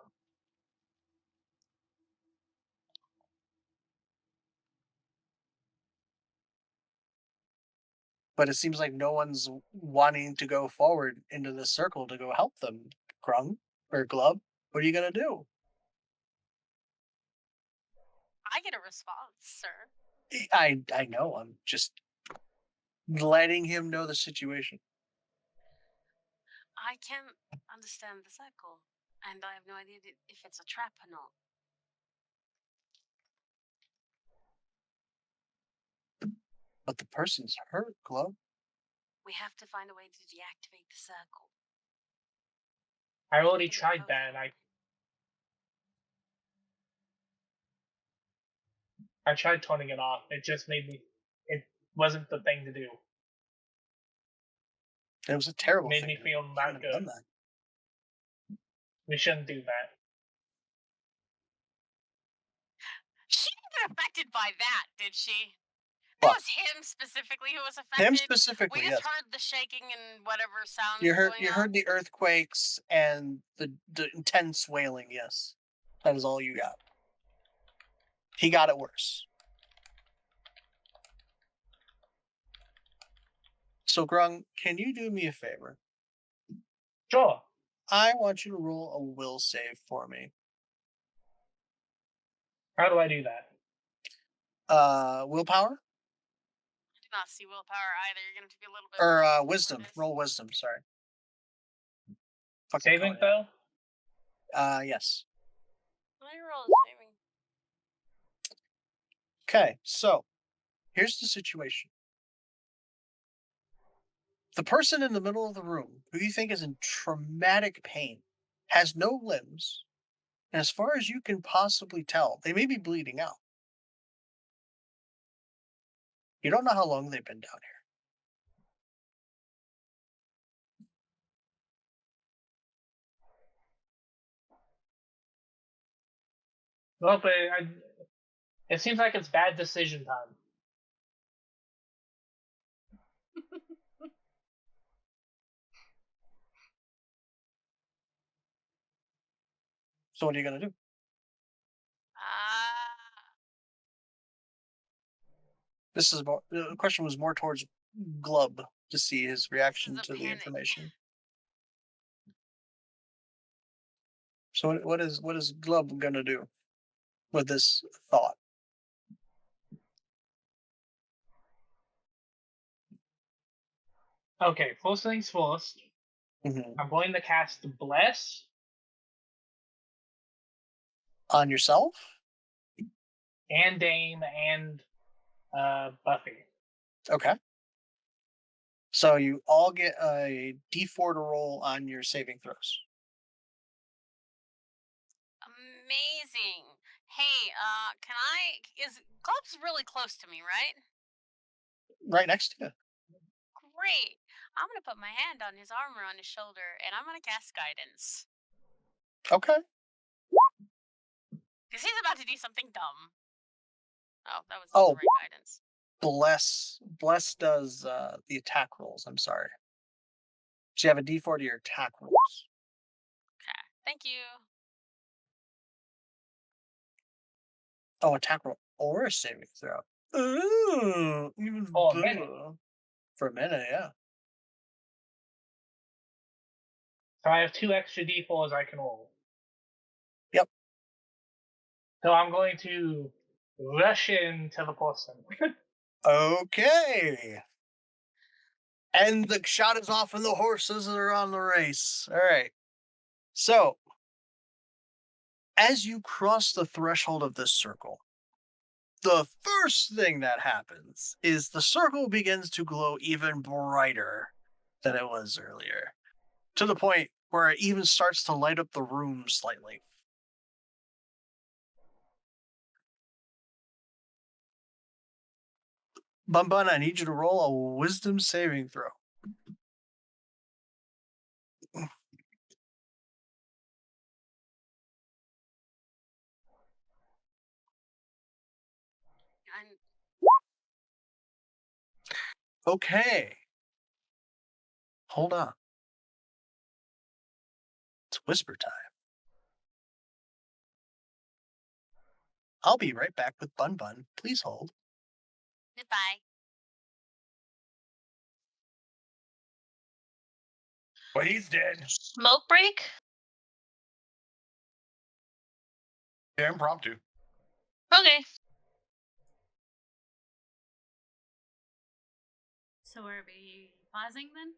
But it seems like no one's wanting to go forward into the circle to go help them. Grung or Glub, what are you gonna do? I get a response, sir. I know. I'm just letting him know the situation. I can't understand the circle, and I have no idea if it's a trap or not. But the person's hurt, Glove. We have to find a way to deactivate the circle. I already Taking it tried over. that, and I tried turning it off. It just made me. It wasn't the thing to do. It was a terrible Made thing. me to do. feel You not shouldn't have done good. that. We shouldn't do that. She didn't get affected by that, did she? What? It was him specifically who was affected. Him specifically, We yes. just heard the shaking and whatever sound You was heard going you on. heard the earthquakes and the intense wailing, yes. That is all you got. He got it worse. So Grung, can you do me a favor? Sure. I want you to roll a will save for me. How do I do that? Willpower? I do not see willpower either. You're going to have to be a little bit Or more careful for wisdom. this. Roll wisdom, sorry. Fucking Saving Conan. throw? Yes. I roll saving. Okay, so here's the situation. The person in the middle of the room, who you think is in traumatic pain, has no limbs, and as far as you can possibly tell, they may be bleeding out. You don't know how long they've been down here. Well, but it seems like it's bad decision time. So what are you going to do? This is more. The question was more towards Glub to see his reaction a to the panic. information. So what is Glub going to do with this thought? Okay, first things first. Mm-hmm. I'm going to cast Bless On yourself? and Dame and Buffy. Okay. So you all get a D4 to roll on your saving throws. Amazing. Hey, can I? Is Glob's really close to me, right? Right next to you. Great. I'm gonna put my hand on his arm or on his shoulder, and I'm gonna cast guidance. Okay. Because he's about to do something dumb. Oh, that was Oh. the right guidance. Bless does the attack rolls. I'm sorry. So you have a D4 to your attack rolls. Okay. Thank you. Oh, attack roll or a saving throw. Ooh, even For a better. minute. For a minute, yeah. So I have 2 extra D4s I can roll. Yep. So I'm going to rush into the person. Okay. And the shot is off and the horses are on the race. All right. So, as you cross the threshold of this circle, the first thing that happens is the circle begins to glow even brighter than it was earlier, to the point where it even starts to light up the room slightly. Bun Bun, I need you to roll a wisdom saving throw. Okay. Hold on. It's whisper time. I'll be right back with Bun Bun. Please hold. Goodbye. Well, he's dead. Smoke break? Yeah, impromptu. Okay. So are we pausing then?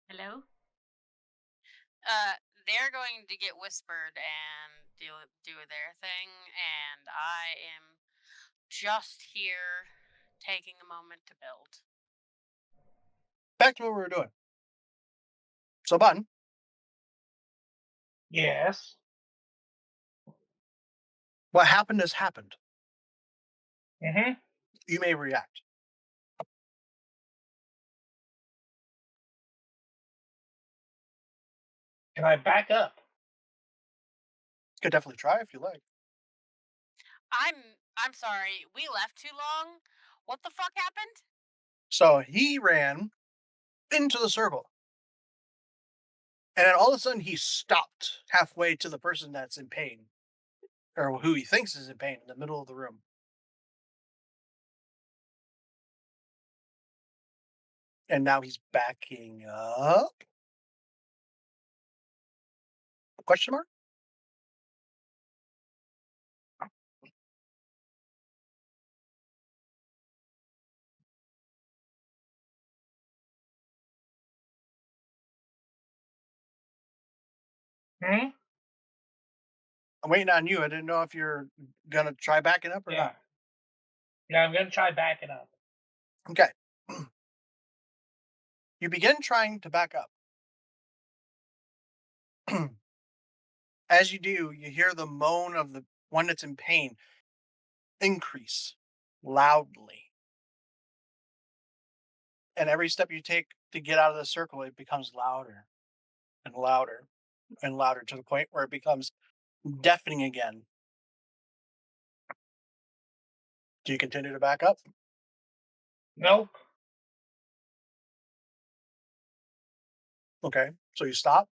Hello? They're going to get whispered and do their thing, and I am just here taking a moment to build. Back to what we were doing. So, Bun, Yes. what happened has happened. Mm-hmm. You may react. Can I back up? You could definitely try if you like. I'm sorry. We left too long. What the fuck happened? So he ran into the circle. And then all of a sudden he stopped halfway to the person that's in pain. Or who he thinks is in pain in the middle of the room. And now he's backing up? Question mark? Hmm? I'm waiting on you. I didn't know if you're gonna try backing up or Yeah. not. Yeah, I'm gonna try backing up. Okay. You begin trying to back up. As you do, you hear the moan of the one that's in pain increase loudly. And every step you take to get out of the circle, it becomes louder and louder and louder to the point where it becomes deafening again. Do you continue to back up? Nope. Okay. So you stop.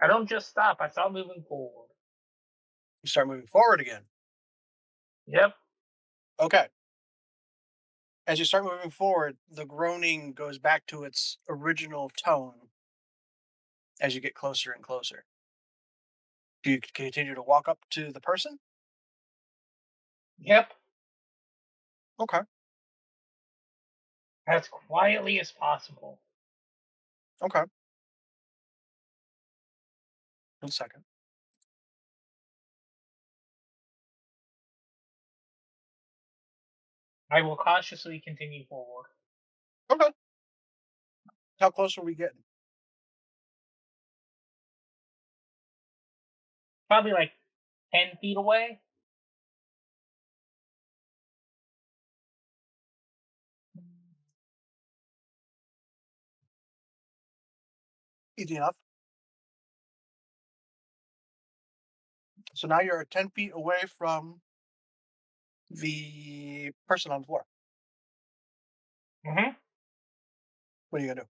I don't just stop. I start moving forward. You start moving forward again. Yep. Okay. As you start moving forward, the groaning goes back to its original tone as you get closer and closer. Do you continue to walk up to the person? Yep. Okay. As quietly as possible. Okay. 1 second. I will cautiously continue forward. Okay. How close are we getting? Probably like 10 feet away. Easy enough. So now you're 10 feet away from the person on the floor. Mm-hmm. What are you going to do?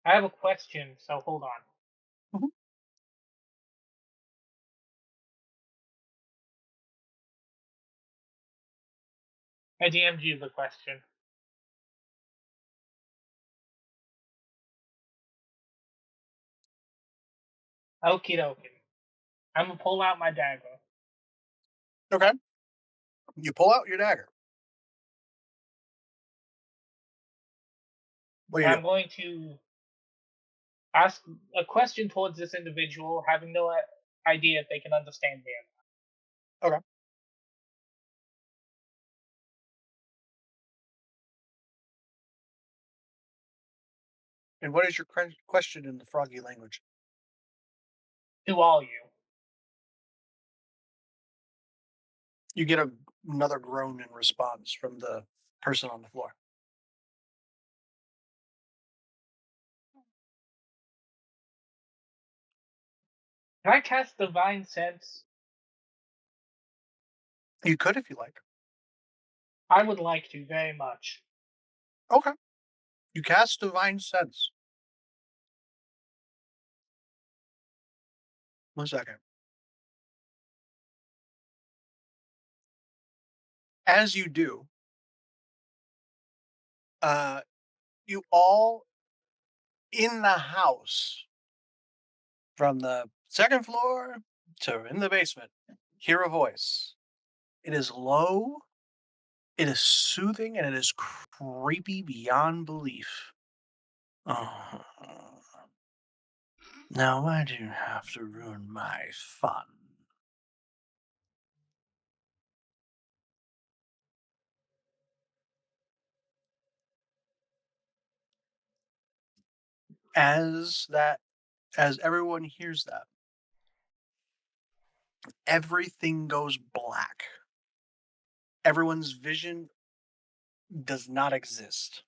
I have a question, so hold on. Mhm. I DM'd you the question. Okie dokie. I'm gonna pull out my dagger. Okay. You pull out your dagger. What do And you I'm going to ask a question towards this individual, having no idea if they can understand me. do? Okay. And what is your question in the froggy language? To all you. You get another groan in response from the person on the floor. Can I cast Divine Sense? You could if you like. I would like to very much. Okay. You cast Divine Sense. 1 second. As you do, uh, you all in the house, from the second floor to in the basement, hear a voice. It is low, it is soothing, and it is creepy beyond belief. Oh, now why do you have to ruin my fun? As that, as everyone hears that, everything goes black. Everyone's vision does not exist.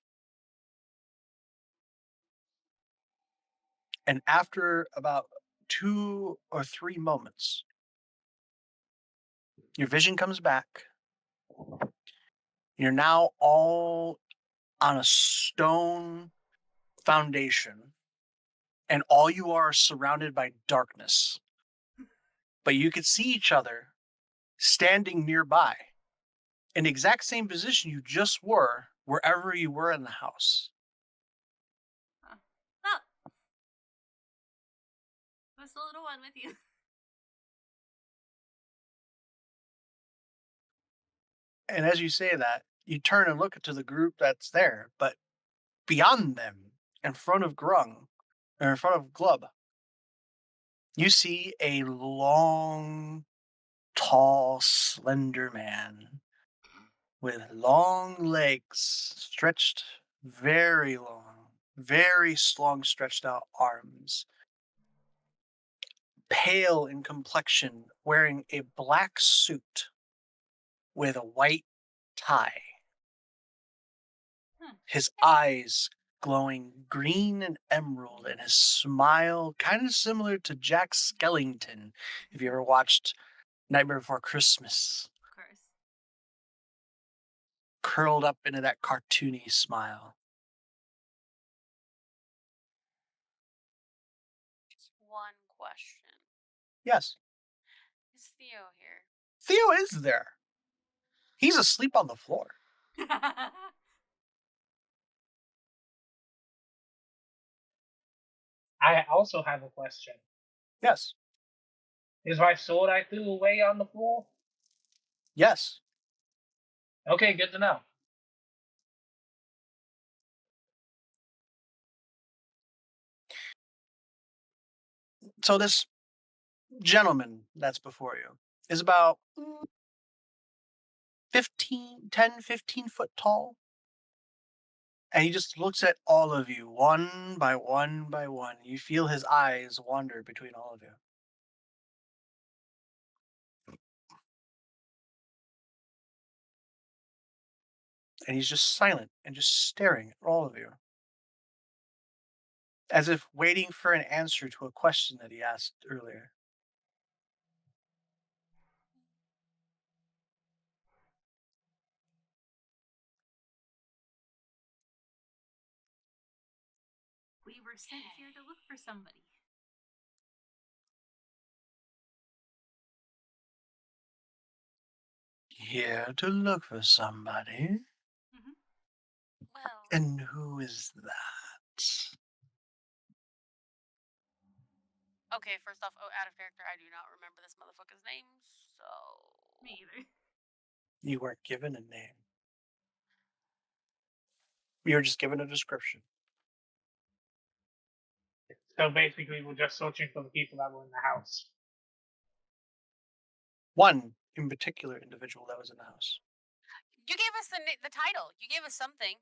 And after about 2 or 3 moments, your vision comes back. You're now all on a stone foundation, and all you are surrounded by darkness. But you could see each other standing nearby in the exact same position you just were wherever you were in the house. Oh, what's the little one with you? And as you say that, you turn and look to the group that's there, but beyond them, in front of Grung, or in front of Glub, you see a long, tall, slender man with long legs stretched very long, very long, stretched out arms, pale in complexion, wearing a black suit with a white tie. His eyes glowing green and emerald, and his smile kind of similar to Jack Skellington, if you ever watched Nightmare Before Christmas, Of course. curled up into that cartoony smile. Just one question. Yes, Is Theo here? Theo is there. He's asleep on the floor. I also have a question. Yes, Is my sword I threw away on the floor? yes. Okay, good to know. So this gentleman that's before you is about 15 foot tall. And he just looks at all of you one by one by one. You feel his eyes wander between all of you. And he's just silent and just staring at all of you, as if waiting for an answer to a question that he asked earlier. We were sent here to look for somebody. Here to look for somebody. Well, And who is that? okay, first off, out of character, I do not remember this motherfucker's name, so. Me either. You weren't given a name. You were just given a description. So basically, we're just searching for the people that were in the house. One in particular individual that was in the house. You gave us the title. You gave us something.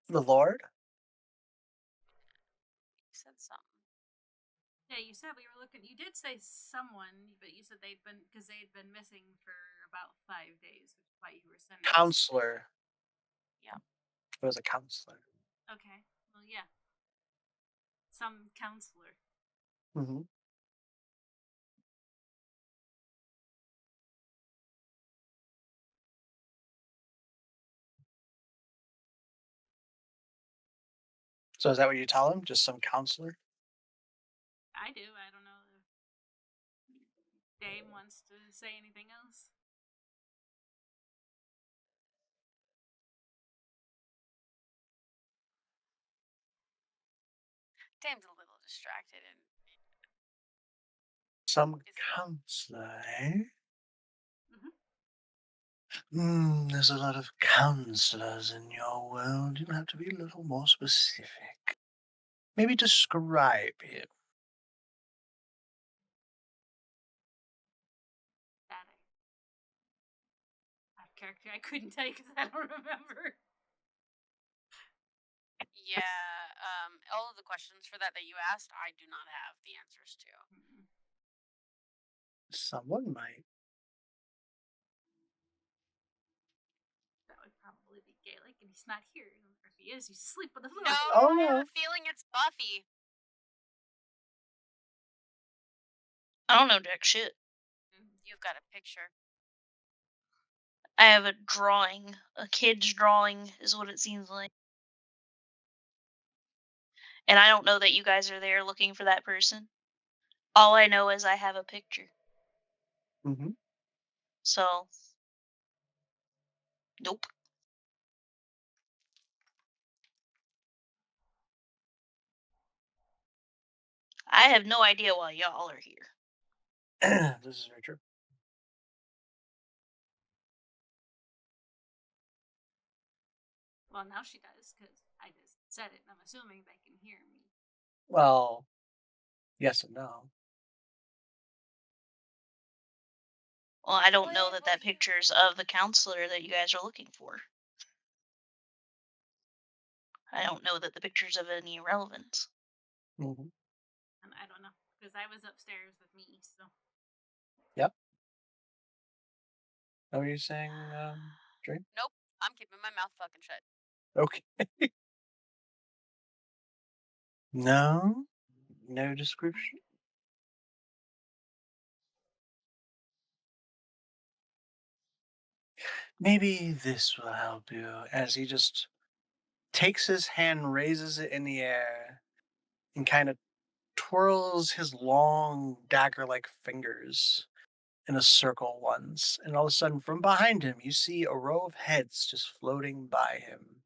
The Lord? You said something. Yeah, you said we were looking. You did say someone, but you said they'd been because they'd been missing for about 5 days, which is why you were sending. Counselor. Yeah. It was a counselor. Okay. Well, yeah. Some counselor. Mm-hmm. So is that what you tell him? Just some counselor? I do. I don't know if Dame wants to say anything else. Dame's a little distracted and Some counselor, eh? There's a lot of counselors in your world. You have to be a little more specific. Maybe describe him. That character I couldn't tell you because I don't remember. yeah, all of the questions for that you asked, I do not have the answers to. Someone might. That would probably be Gaelic, and he's not here. Or if he is, he's asleep on the floor. No, Oh, I have no. a feeling it's Buffy. I don't know jack shit. You've got a picture. I have a drawing. A kid's drawing is what it seems like. And I don't know that you guys are there looking for that person. All I know is I have a picture. Mm-hmm. So, nope. I have no idea why y'all are here. This is very true. Well, now she does because I just said it, and I'm assuming they can hear me. Well, yes and no. Well, I don't know Wait, that what that you- picture's of the counselor that you guys are looking for. I don't know that the picture's of any relevance. Mm-hmm. And I don't know because I was upstairs with me, so. Yep. What were you saying, Dream? Nope, I'm keeping my mouth fucking shut. Okay. No? No description? Maybe this will help you, as he just takes his hand, raises it in the air, and kind of twirls his long dagger-like fingers in a circle once, and all of a sudden from behind him you see a row of heads just floating by him,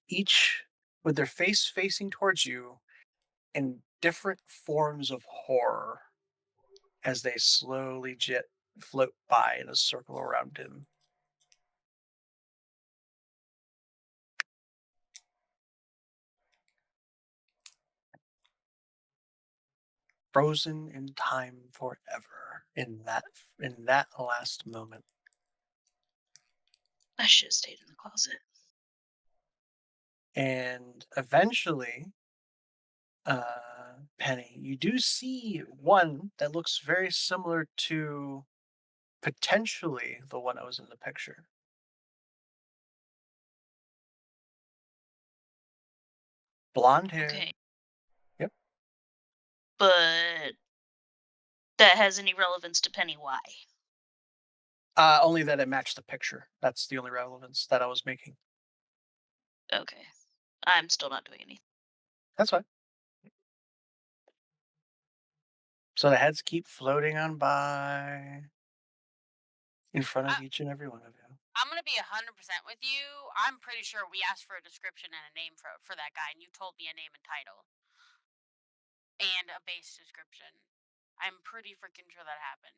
each with their face facing towards you in different forms of horror as they slowly float by in a circle around him. Frozen in time forever in that last moment. I should have stayed in the closet. And eventually, Penny, you do see one that looks very similar to potentially the one that was in the picture. Blonde hair. Okay. Yep. But that has any relevance to Penny why? Only that it matched the picture. That's the only relevance that I was making. Okay. I'm still not doing anything. That's fine. So the heads keep floating on by in front of each and every one of you. I'm gonna be 100% with you. I'm pretty sure we asked for a description and a name for that guy, and you told me a name and title. And a base description. I'm pretty freaking sure that happened.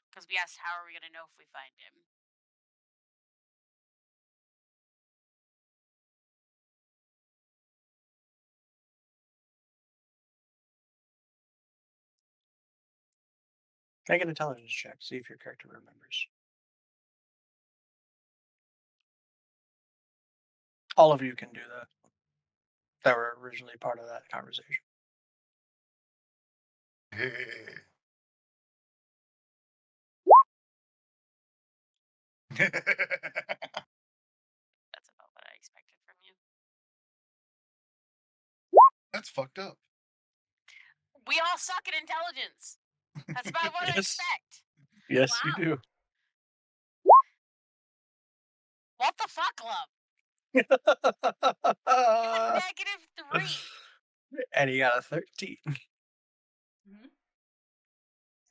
Because we asked, how are we gonna know if we find him? Make an intelligence check. See if your character remembers. All of you can do that. That were originally part of that conversation. That's about what I expected from you. That's fucked up. We all suck at intelligence. That's about what I Yes. expect. Yes, Wow. you do. What the fuck, love? You have -3. And he got a 13.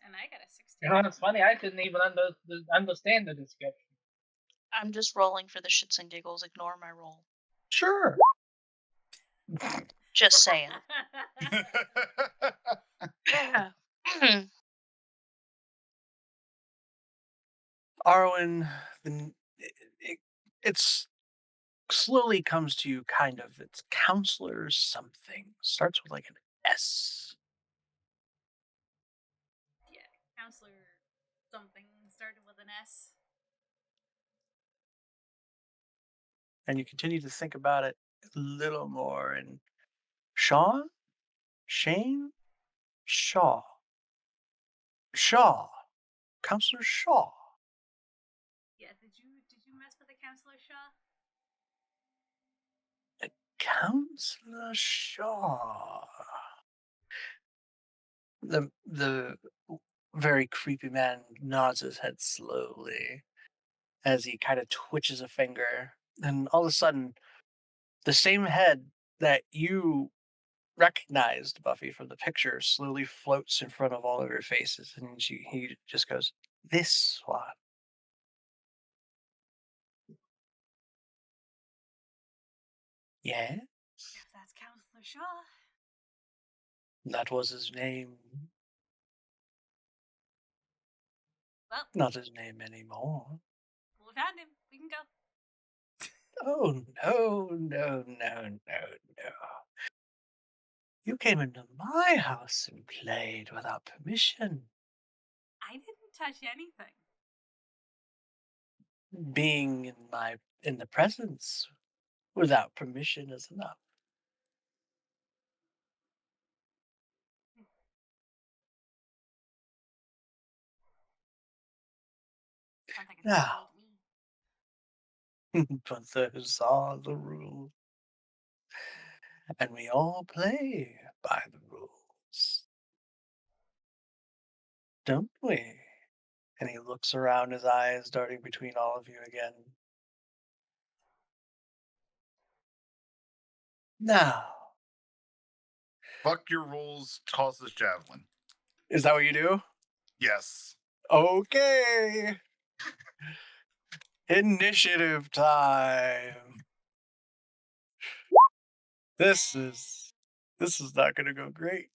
And I got a 16. You know, it's funny. I couldn't even understand the description. I'm just rolling for the shits and giggles. Ignore my roll. Sure. Just saying. Arwen, it's slowly comes to you kind of. It's counselor something. Starts with like an S. Yeah, counselor something started with an S. And you continue to think about it a little more. And Sean? Shane? Shaw. Shaw. Counselor Shaw. Yeah, did you mess with the counselor Shaw? Counselor Shaw. The very creepy man nods his head slowly as he kind of twitches a finger. And all of a sudden, the same head that you recognized, Buffy, from the picture slowly floats in front of all of your faces. And he just goes, "This one." Yeah, If that's Counselor Shaw. that was his name. Well, Not his name anymore. we found him. We can go. Oh, no, no, no, no, no. You came into my house and played without permission. I didn't touch anything. Being in the presence without permission is enough. Sounds like it's Now, me. but those are the rules. And we all play by the rules. Don't we? And he looks around, his eyes darting between all of you again. Now, Fuck your rules, toss this javelin. is that what you do? Yes. Okay. Initiative time. This is not gonna go great.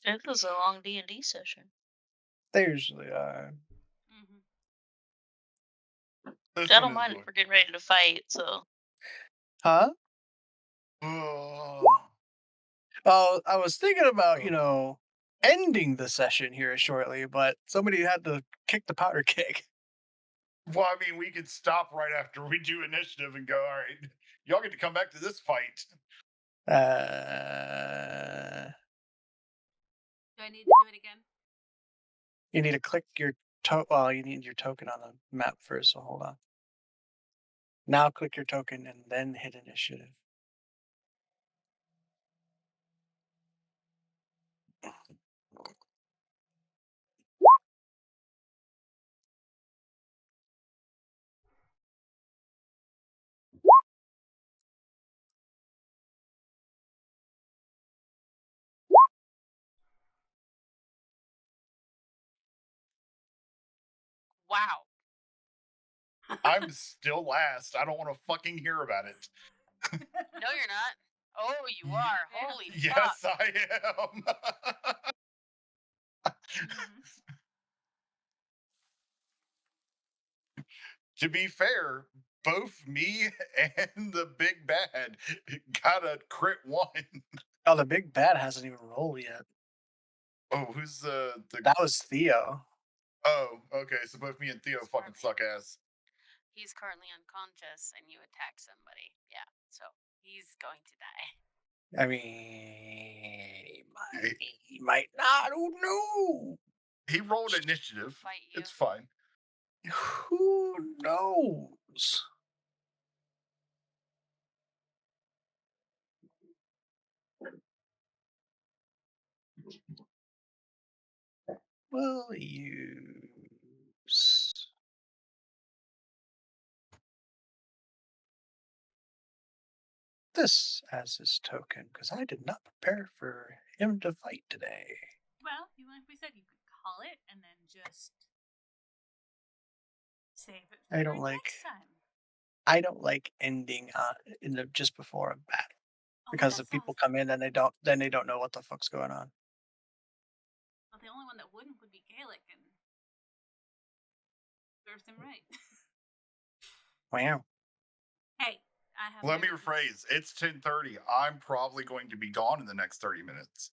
This was a long D&D session. They usually are. Mm-hmm. This I one don't is mind if going- we're getting ready to fight, so. Huh? Oh. Oh, I was thinking about, Oh. ending the session here shortly, but somebody had to kick the powder keg. Well, I mean, we could stop right after we do initiative and go, all right, y'all get to come back to this fight. Do I need to do it again? You need to click your you need your token on the map first, so hold on. Now click your token and then hit initiative. Wow. I'm still last. I don't want to fucking hear about it. No, you're not. Oh, you are. Yeah. Holy fuck. Yes, I am. Mm-hmm. To be fair, both me and the big bad got a crit 1. Oh, the big bad hasn't even rolled yet. Oh, who's the That was Theo. Oh, okay. So both me and Theo fucking suck ass. He's currently unconscious and you attack somebody. Yeah, so he's going to die. I mean, he might not. Who knows? He rolled initiative. Fight you. It's fine. Who knows? Will use this as his token because I did not prepare for him to fight today. Well, like we said, you could call it and then just save it for I don't like- next time. I don't like ending just before a battle. because that if people sounds- come in and then they don't know what the fuck's going on. Well, the only one that wouldn't would be Gaelic, and serves him right. Wow. Hey, I have. Let me everything. rephrase. It's 10:30. I'm probably going to be gone in the next 30 minutes.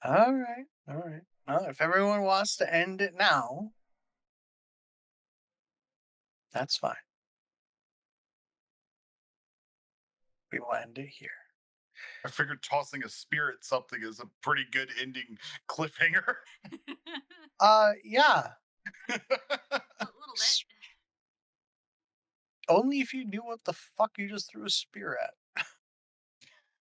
All right. All right. Well, if everyone wants to end it now, that's fine. We will end it here. I figured tossing a spear at something is a pretty good ending cliffhanger. Yeah. A little bit. Only if you knew what the fuck you just threw a spear at.